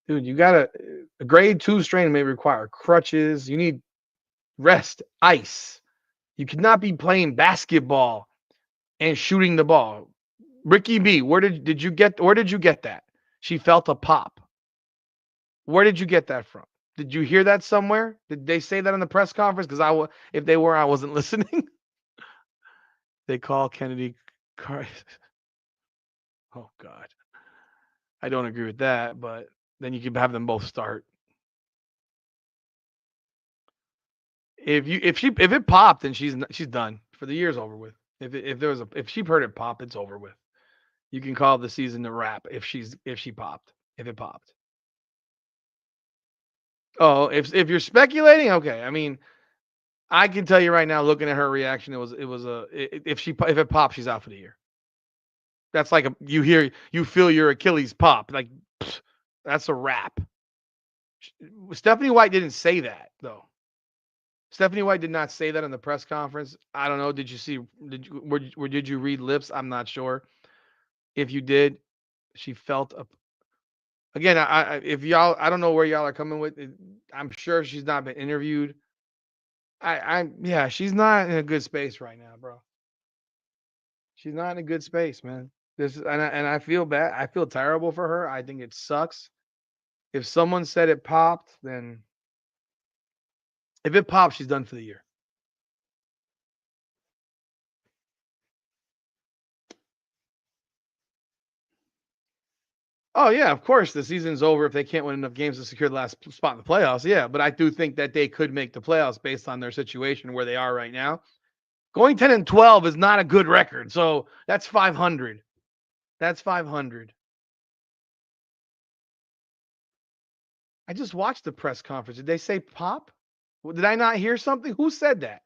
Dude, you got a grade 2 strain may require crutches. You need rest, ice. You cannot be playing basketball and shooting the ball. Ricky B, where did you get that? She felt a pop. Where did you get that from? Did you hear that somewhere? Did they say that in the press conference? Because if they were, I wasn't listening. They call Kennedy Car. Oh God, I don't agree with that. But then you could have them both start. If it popped, then she's done for the year's over with. If she heard it pop, it's over with. You can call the season a wrap if it popped. Oh, if you're speculating, okay. I mean, I can tell you right now, looking at her reaction, if it pops, she's out for the year. That's like you feel your Achilles pop, like pfft, that's a wrap. Stephanie White didn't say that though. Stephanie White did not say that in the press conference. I don't know. Did you read lips? I'm not sure. If you did, she felt a. Again, if y'all, I don't know where y'all are coming with. I'm sure she's not been interviewed. Yeah, she's not in a good space right now, bro. She's not in a good space, man. I feel bad. I feel terrible for her. I think it sucks. If someone said it popped, then if it pops, she's done for the year. Oh yeah, of course the season's over if they can't win enough games to secure the last spot in the playoffs. Yeah, but I do think that they could make the playoffs based on their situation where they are right now. Going 10-12 is not a good record, so that's 500. That's 500. I just watched the press conference. Did they say pop? Did I not hear something? Who said that?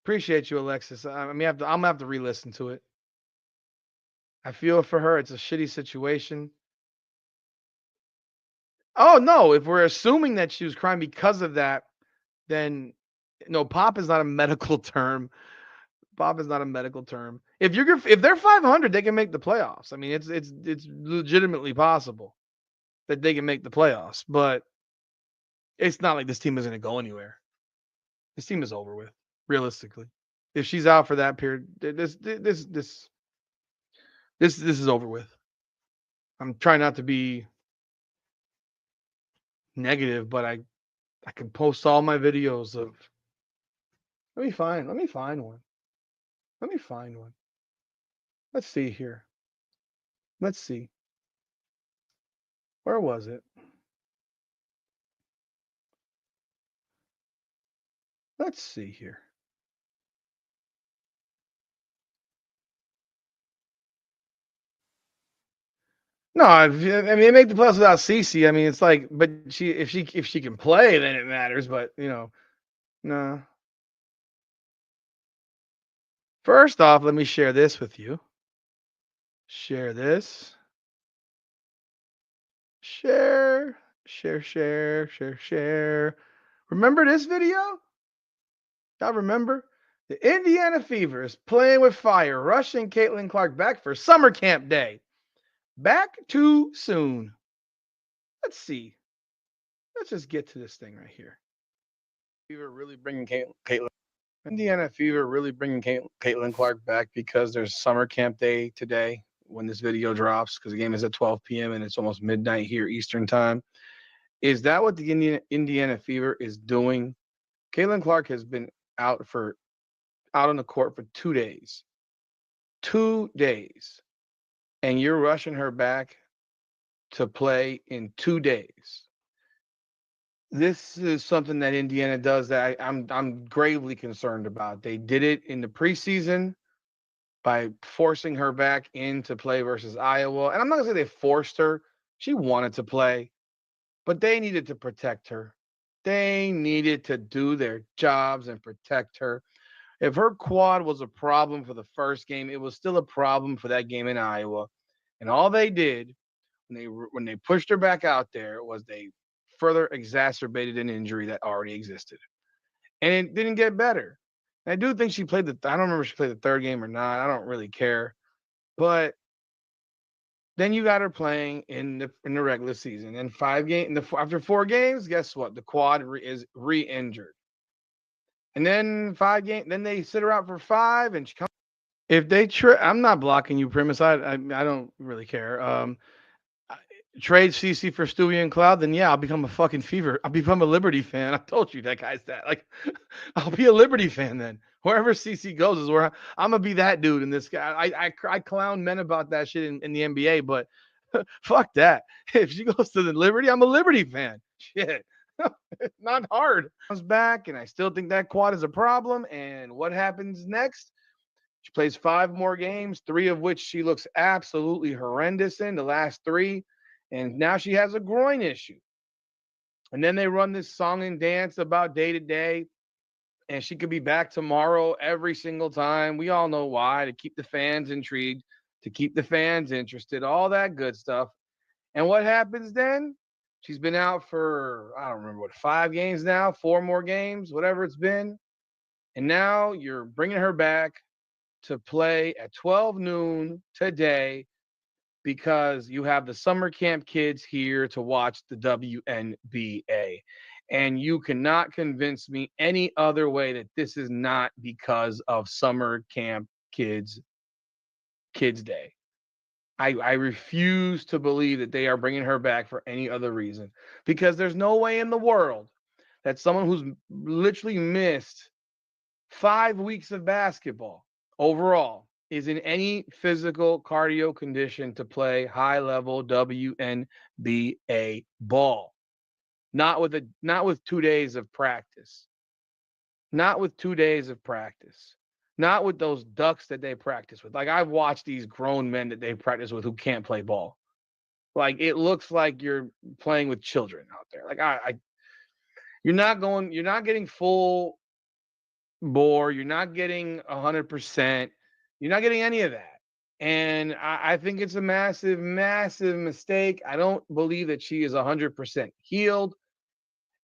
Appreciate you, Alexis. I'm gonna have to re-listen to it. I feel for her. It's a shitty situation. Oh no, if we're assuming that she was crying because of that, then no, pop is not a medical term. Pop is not a medical term. If they're 500, they can make the playoffs. I mean, it's legitimately possible that they can make the playoffs, but it's not like this team isn't going to go anywhere. This team is over with, realistically. If she's out for that period, this is over with. I'm trying not to be negative, but I can post all my videos of. Let me find one. Let me find one. Let's see here. Let's see. Where was it? Let's see here. No, I mean they make the playoffs without Cece. I mean, it's like, but if she can play, then it matters. But no. First off, let me share this with you. Share this. Share. Remember this video? Y'all remember? The Indiana Fever is playing with fire, rushing Caitlin Clark back for summer camp day. Back too soon. Let's see. Let's just get to this thing right here. Fever really bringing Caitlin. Indiana Fever really bringing Caitlin Clark back because there's summer camp day today when this video drops because the game is at 12 p.m. and it's almost midnight here Eastern time. Is that what the Indiana Fever is doing? Caitlin Clark has been out on the court for 2 days. 2 days. And you're rushing her back to play in 2 days. This is something that Indiana does that I'm gravely concerned about. They did it in the preseason by forcing her back in to play versus Iowa. And I'm not gonna say they forced her. She wanted to play, but they needed to protect her. They needed to do their jobs and protect her. If her quad was a problem for the first game, it was still a problem for that game in Iowa. And all they did when they pushed her back out there was they further exacerbated an injury that already existed. And it didn't get better. And I do think she played I don't remember if she played the third game or not. I don't really care. But then you got her playing in the regular season. And after 4 games, guess what? The quad is re-injured. And then 5 games, then they sit her out for 5, and she comes. If they I'm not blocking you, Primus. I don't really care. Trade CC for Stewie and Cloud, then yeah, I'll become a fucking Fever. I'll become a Liberty fan. I told you that guy's that. Like, I'll be a Liberty fan then. Wherever CC goes is where I'm gonna be that dude. And this guy, I clown men about that shit in the NBA, but fuck that. If she goes to the Liberty, I'm a Liberty fan. Shit, not hard. Comes back, and I still think that quad is a problem. And what happens next? She plays 5 more games, 3 of which she looks absolutely horrendous in. The last 3. And now she has a groin issue. And then they run this song and dance about day to day. And she could be back tomorrow every single time. We all know why, to keep the fans intrigued, to keep the fans interested, all that good stuff. And what happens then? She's been out for, I don't remember 5 games now, 4 more games, whatever it's been. And now you're bringing her back to play at 12 noon today because you have the summer camp kids here to watch the WNBA. And you cannot convince me any other way that this is not because of summer camp kids day. I refuse to believe that they are bringing her back for any other reason because there's no way in the world that someone who's literally missed 5 weeks of basketball overall is in any physical cardio condition to play high level WNBA ball. Not with 2 days of practice. Not with 2 days of practice. Not with those ducks that they practice with. Like, I've watched these grown men that they practice with who can't play ball. Like, it looks like you're playing with children out there. Like, you're not getting full bore. You're not getting 100%. You're not getting any of that. And I think it's a massive, massive mistake. I don't believe that she is 100% healed.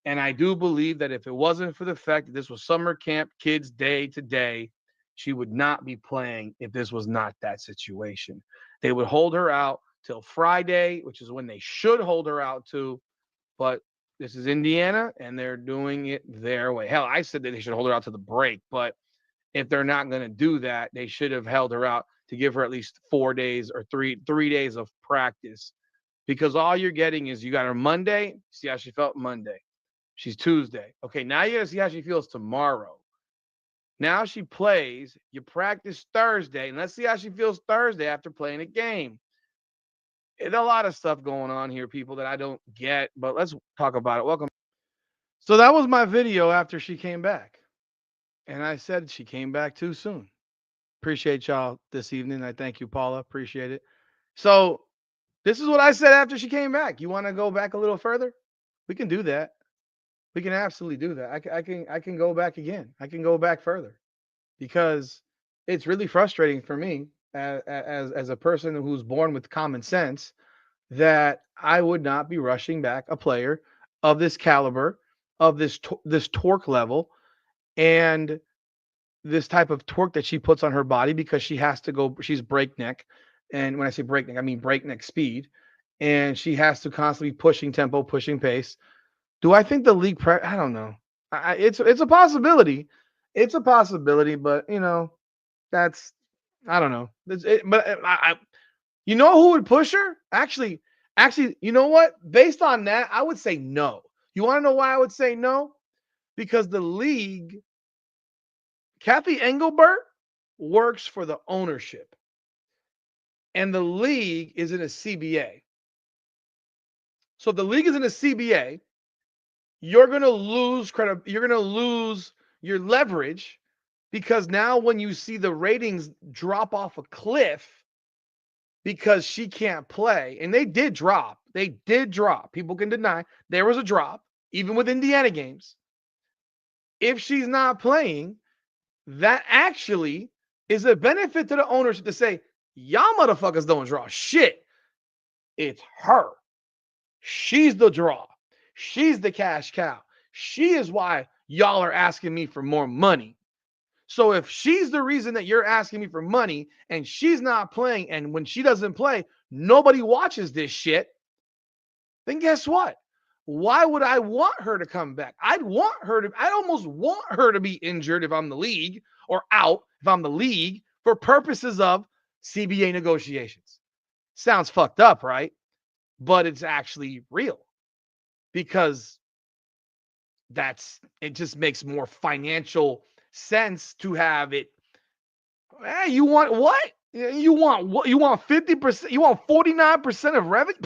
And I do believe that if it wasn't for the fact that this was summer camp, kids day to day, she would not be playing if this was not that situation. They would hold her out till Friday, which is when they should hold her out to. But this is Indiana, and they're doing it their way. Hell, I said that they should hold her out to the break, but if they're not going to do that, they should have held her out to give her at least 4 days or three days of practice. Because all you're getting is you got her Monday, see how she felt Monday. She's Tuesday. Okay, now you got to see how she feels tomorrow. Now she plays, you practice Thursday, and let's see how she feels Thursday after playing a game. There's a lot of stuff going on here, people, that I don't get, but let's talk about it. Welcome. So that was my video after she came back. And I said she came back too soon. Appreciate y'all this evening. I thank you, Paula. Appreciate it. So this is what I said after she came back. You want to go back a little further? We can do that. We can absolutely do that. I can go back again. I can go back further because it's really frustrating for me as a person who's born with common sense that I would not be rushing back a player of this caliber, of this torque level, and this type of torque that she puts on her body because she has to go. She's breakneck, and when I say breakneck, I mean breakneck speed, and she has to constantly be pushing tempo, pushing pace. Do I think the league? I don't know. It's a possibility. It's a possibility, but that's I don't know. But you know who would push her? Actually, you know what? Based on that, I would say no. You want to know why I would say no? Because the league, Kathy Engelbert works for the ownership, and the league is in a CBA. So if the league is in a CBA, you're going to lose credit. You're going to lose your leverage because now when you see the ratings drop off a cliff because she can't play, and they did drop. They did drop. People can deny there was a drop, even with Indiana games. If she's not playing, that actually is a benefit to the ownership to say, y'all motherfuckers don't draw shit. It's her. She's the draw. She's the cash cow. She is why y'all are asking me for more money. So if she's the reason that you're asking me for money and she's not playing, and when she doesn't play, nobody watches this shit, then guess what? Why would I want her to come back? I'd almost want her to be injured if I'm the league, or out if I'm the league, for purposes of CBA negotiations. Sounds fucked up, right? But it's actually real because it just makes more financial sense to have it. Hey, you want what? You want what? You want 50%? You want 49% of revenue?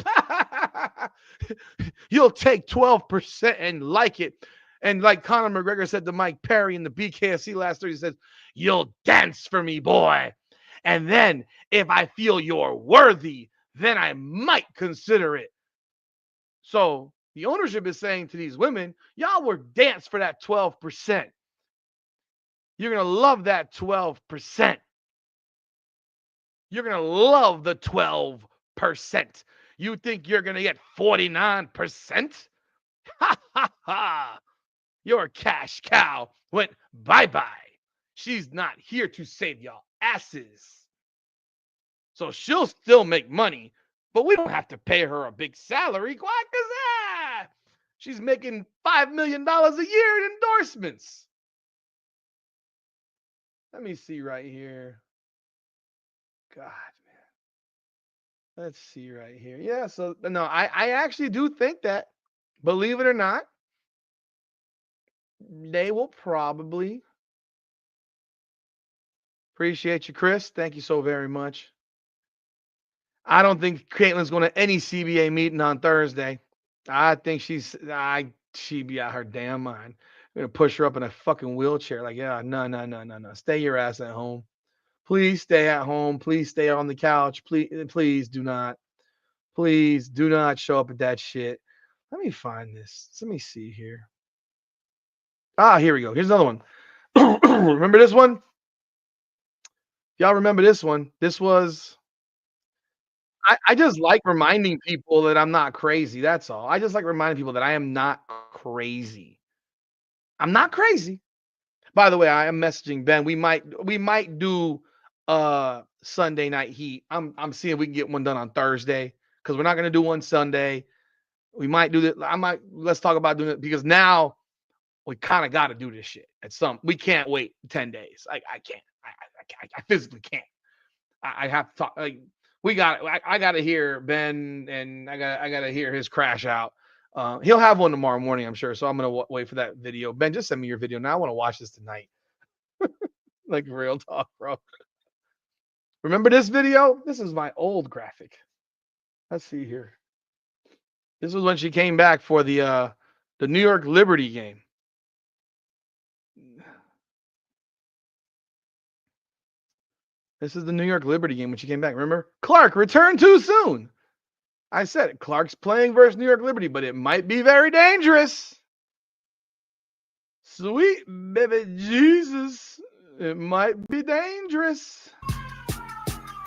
You'll take 12% and like it. And like Conor McGregor said to Mike Perry in the BKFC last Thursday, he says, "You'll dance for me, boy. And then if I feel you're worthy, then I might consider it." So the ownership is saying to these women, y'all will dance for that 12%. You're going to love that 12%. You're going to love the 12%. You think you're going to get 49%? Ha ha ha. Your cash cow went bye-bye. She's not here to save y'all asses. So she'll still make money, but we don't have to pay her a big salary. Why? Because she's making $5 million a year in endorsements. Let me see right here. God, man. Let's see right here. Yeah, so no, I actually do think that, believe it or not, they will probably. Appreciate you, Chris. Thank you so very much. I don't think Caitlin's going to any CBA meeting on Thursday. I think she'd be out her damn mind. I'm going to push her up in a fucking wheelchair. Like, yeah, no. Stay your ass at home. Please stay at home. Please stay on the couch. Please do not. Please do not show up at that shit. Let me find this. Let me see here. Here we go. Here's another one. Remember this one? Y'all remember this one? This was I just like reminding people that I'm not crazy. That's all. I just like reminding people that I am not crazy. I'm not crazy. By the way, I am messaging Ben. We might do Sunday Night Heat. I'm seeing if we can get one done on Thursday because we're not gonna do one Sunday. We might do that. Let's talk about doing it because now we kind of got to do this shit we can't wait 10 days. I can't. I physically can't. I have to talk. Like I got to hear Ben, and I got to hear his crash out. He'll have one tomorrow morning, I'm sure. So I'm gonna wait for that video. Ben, just send me your video now. I want to watch this tonight. Like real talk, bro. Remember this video? This is my old graphic. Let's see here. This was when she came back for the New York Liberty game. This is the New York Liberty game when she came back. Remember? Clark returned too soon. I said it. Clark's playing versus New York Liberty, but it might be very dangerous. Sweet baby Jesus. It might be dangerous.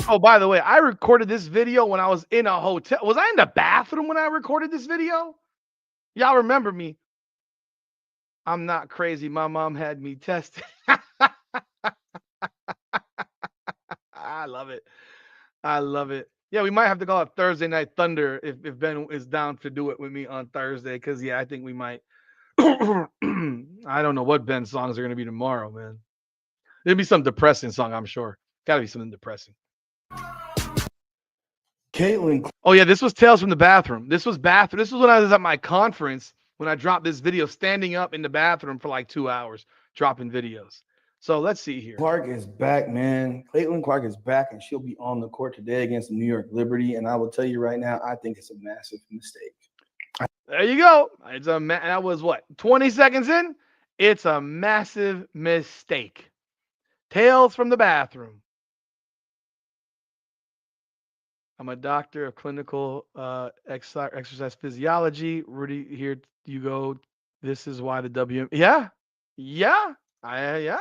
Oh, by the way, I recorded this video when I was in a hotel. Was I in the bathroom when I recorded this video? Y'all remember me. I'm not crazy. My mom had me tested. I love it. I love it. Yeah, we might have to call it Thursday Night Thunder if Ben is down to do it with me on Thursday. Because, yeah, I think we might. I don't know what Ben's songs are going to be tomorrow, man. It'll be some depressing song, I'm sure. Got to be something depressing. Caitlin. Oh, yeah, this was Tales from the Bathroom. This was when I was at my conference when I dropped this video, standing up in the bathroom for like 2 hours, dropping videos. So let's see here. Clark is back, man. Caitlin Clark is back, and she'll be on the court today against the New York Liberty. And I will tell you right now, I think it's a massive mistake. There you go. That was what, 20 seconds in? It's a massive mistake. Tales from the Bathroom. I'm a doctor of clinical exercise physiology. Rudy, here you go. This is why the WM. Yeah. Yeah. Yeah.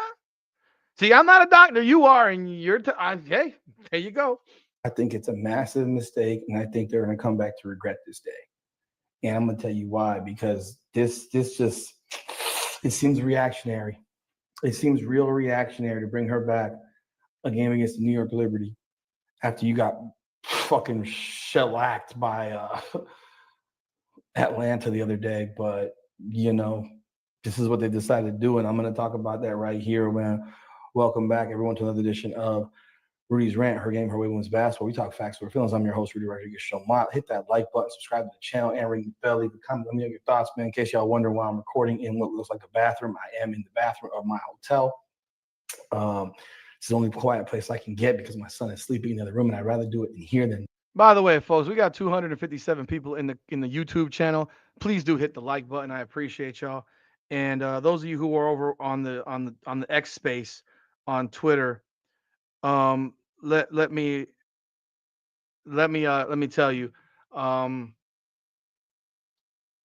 See, I'm not a doctor. You are, and you're. Hey, there you go. I think it's a massive mistake, and I think they're going to come back to regret this day. And I'm going to tell you why, because this just, it seems reactionary. It seems real reactionary to bring her back a game against the New York Liberty after you got fucking shellacked by Atlanta the other day. But, you know, this is what they decided to do, and I'm going to talk about that right here, man. Welcome back, everyone, to another edition of Rudy's Rant, Her Game, Her Way Women's Basketball. We talk facts for feelings. I'm your host, Rudy Rodriguez Shomont. Hit that like button, subscribe to the channel, and ring the bell. Leave a comment. Let me know your thoughts, man. In case y'all wonder why I'm recording in what looks like a bathroom, I am in the bathroom of my hotel. It's the only quiet place I can get because my son is sleeping in the other room, and I'd rather do it in here than. By the way, folks, we got 257 people in the YouTube channel. Please do hit the like button. I appreciate y'all. And those of you who are over on the X space on Twitter, let me tell you,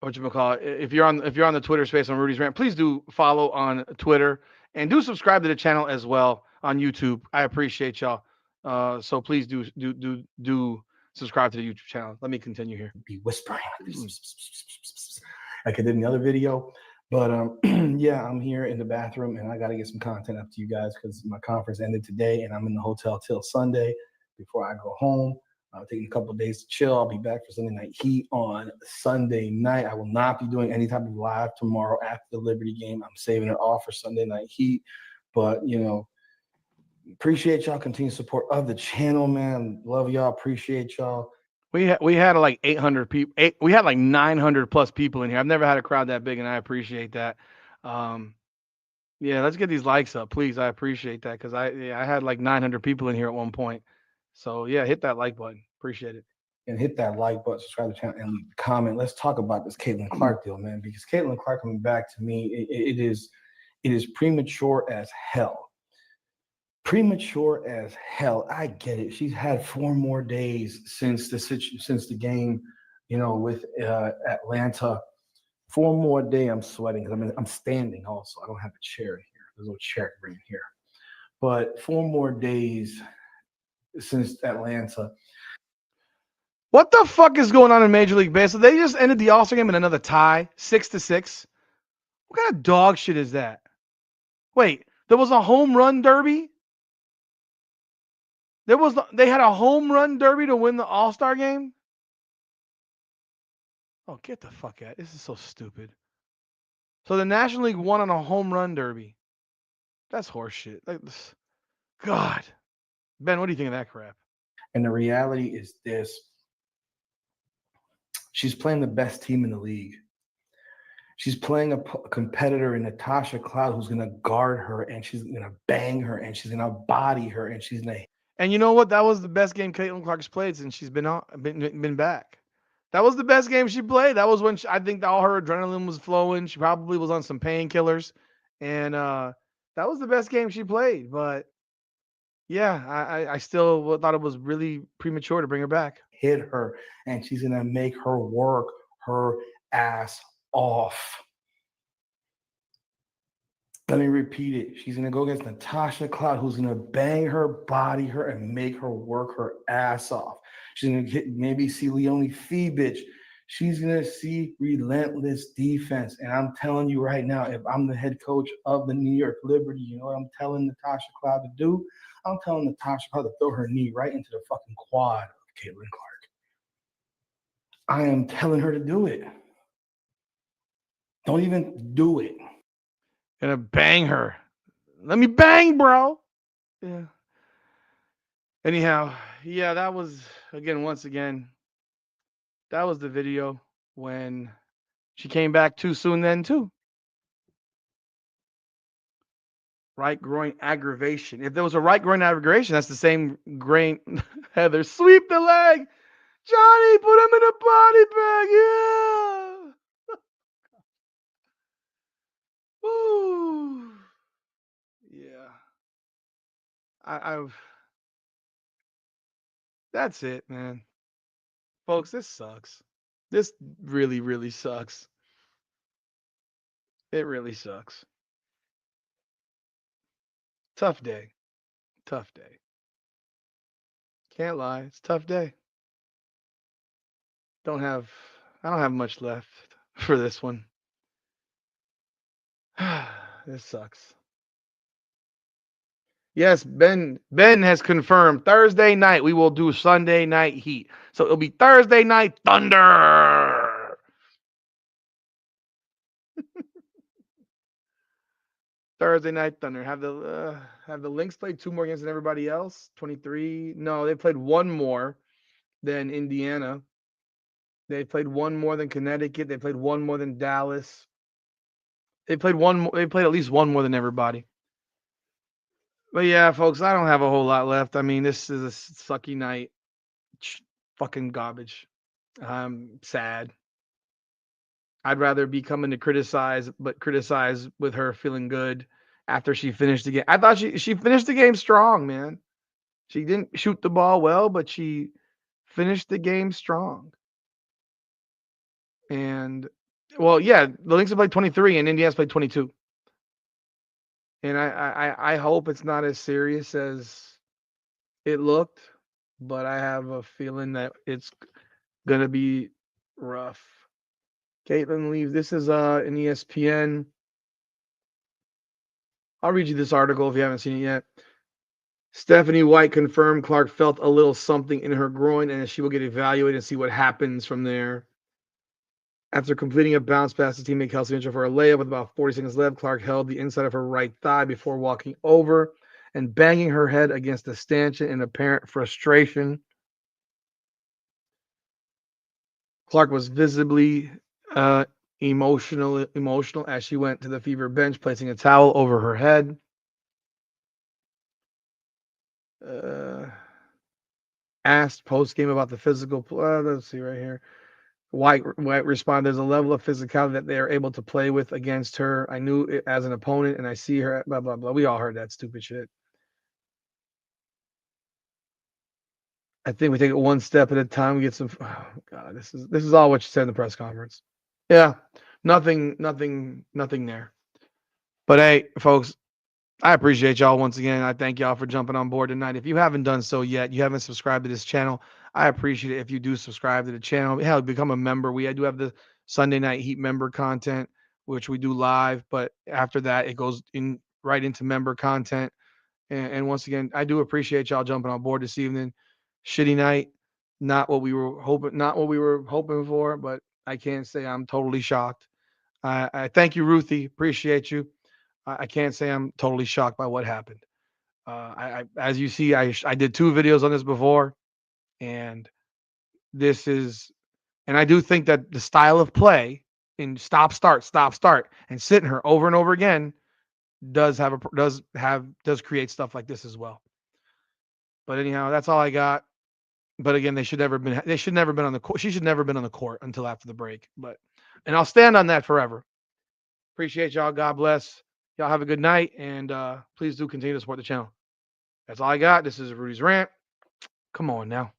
whatchamacallit, if you're on the Twitter space on Rudy's Rant, please do follow on Twitter and do subscribe to the channel as well on YouTube. I appreciate y'all. So please do subscribe to the YouTube channel. Let me continue here. Be whispering like I did in the other video. But yeah, I'm here in the bathroom, and I got to get some content up to you guys because my conference ended today, and I'm in the hotel till Sunday before I go home. I'm taking a couple of days to chill. I'll be back for Sunday Night Heat on Sunday night. I will not be doing any type of live tomorrow after the Liberty game. I'm saving it all for Sunday Night Heat. But, you know, appreciate y'all continued support of the channel, man. Love y'all. Appreciate y'all. We had like 800 people. We had like 900 plus people in here. I've never had a crowd that big, and I appreciate that. Yeah, let's get these likes up, please. I appreciate that because I had like 900 people in here at one point. So yeah, hit that like button. Appreciate it. And hit that like button, subscribe to the channel, and leave a comment. Let's talk about this Caitlin Clark deal, man. Because Caitlin Clark coming back, to me, it is premature as hell. Premature as hell. I get it. She's had 4 more days since the game, you know, with Atlanta. 4 more days. I'm sweating because I'm standing. Also, I don't have a chair here. There's no chair right here. But 4 more days since Atlanta. What the fuck is going on in Major League Baseball? They just ended the All-Star game in another tie, 6-6. What kind of dog shit is that? Wait, there was a home run derby? They had a home run derby to win the All-Star game? Oh, get the fuck out. This is so stupid. So the National League won on a home run derby. That's horseshit. Like this. God. Ben, what do you think of that crap? And the reality is this. She's playing the best team in the league. She's playing a competitor in Natasha Cloud who's going to guard her, and she's going to bang her, and she's going to body her, and she's going to. And you know what? That was the best game Caitlin Clark's played since she's been back. That was the best game she played. That was when I think all her adrenaline was flowing. She probably was on some painkillers, and that was the best game she played. But yeah, I still thought it was really premature to bring her back. Hit her, and she's going to make her work her ass off. Let me repeat it. She's going to go against Natasha Cloud, who's going to bang her, body her, and make her work her ass off. She's going to maybe see Leonie Fibich. She's going to see relentless defense. And I'm telling you right now, if I'm the head coach of the New York Liberty, you know what I'm telling Natasha Cloud to do? I'm telling Natasha Cloud to throw her knee right into the fucking quad of Caitlin Clark. I am telling her to do it. Don't even do it. Gonna bang her. Let me bang, bro. Yeah. Anyhow, yeah, that was once again, that was the video when she came back too soon then too. Right groin aggravation. If there was a right groin aggravation, that's the same grain. Heather, sweep the leg. Johnny, put him in a body bag. Yeah. Ooh. Yeah. I've. That's it, man. Folks, this sucks. This really, really sucks. It really sucks. Tough day. Tough day. Can't lie. It's a tough day. I don't have much left for this one. This sucks. Yes, Ben has confirmed Thursday night we will do Sunday night Heat. So it'll be Thursday night Thunder. Thursday night Thunder. Have the Lynx played 2 more games than everybody else? 23? No, they played 1 more than Indiana. They played 1 more than Connecticut. They played 1 more than Dallas. They played at least 1 more than everybody. But yeah, folks, I don't have a whole lot left. I mean, this is a sucky night. Fucking garbage. I'm sad. I'd rather be coming to criticize, but criticize with her feeling good after she finished the game. I thought she finished the game strong, man. She didn't shoot the ball well, but she finished the game strong. And well, yeah, the Lynx have played 23 and Indiana's played 22. And I hope it's not as serious as it looked, but I have a feeling that it's gonna be rough. Caitlin leaves. This is an ESPN. I'll read you this article if you haven't seen it yet. Stephanie White confirmed Clark felt a little something in her groin and she will get evaluated and see what happens from there. After completing a bounce pass to teammate Kelsey Mitchell for a layup with about 40 seconds left, Clark held the inside of her right thigh before walking over and banging her head against the stanchion in apparent frustration. Clark was visibly emotional as she went to the Fever bench, placing a towel over her head. Asked post-game about the physical. Let's see right here. White responded, there's a level of physicality that they are able to play with against her. I knew it as an opponent, and I see her, blah, blah, blah. We all heard that stupid shit. I think we take it one step at a time. We get some. Oh God, this is all what she said in the press conference. Yeah, nothing there. But hey, folks, I appreciate y'all once again. I thank y'all for jumping on board tonight. If you haven't done so yet, you haven't subscribed to this channel, I appreciate it if you do subscribe to the channel. Hell, become a member. We do have the Sunday Night Heat member content, which we do live, but after that, it goes in right into member content. And once again, I do appreciate y'all jumping on board this evening. Shitty night, not what we were hoping for, but I can't say I'm totally shocked. I thank you, Ruthie. Appreciate you. I can't say I'm totally shocked by what happened. As you see, I did 2 videos on this before, and this is, and I do think that the style of play in stop, start, and sitting her over and over again does create stuff like this as well. But anyhow, that's all I got. But again, they should never been on the court. She should never been on the court until after the break. And I'll stand on that forever. Appreciate y'all. God bless. Y'all have a good night, and please do continue to support the channel. That's all I got. This is Rudy's Rant. Come on now.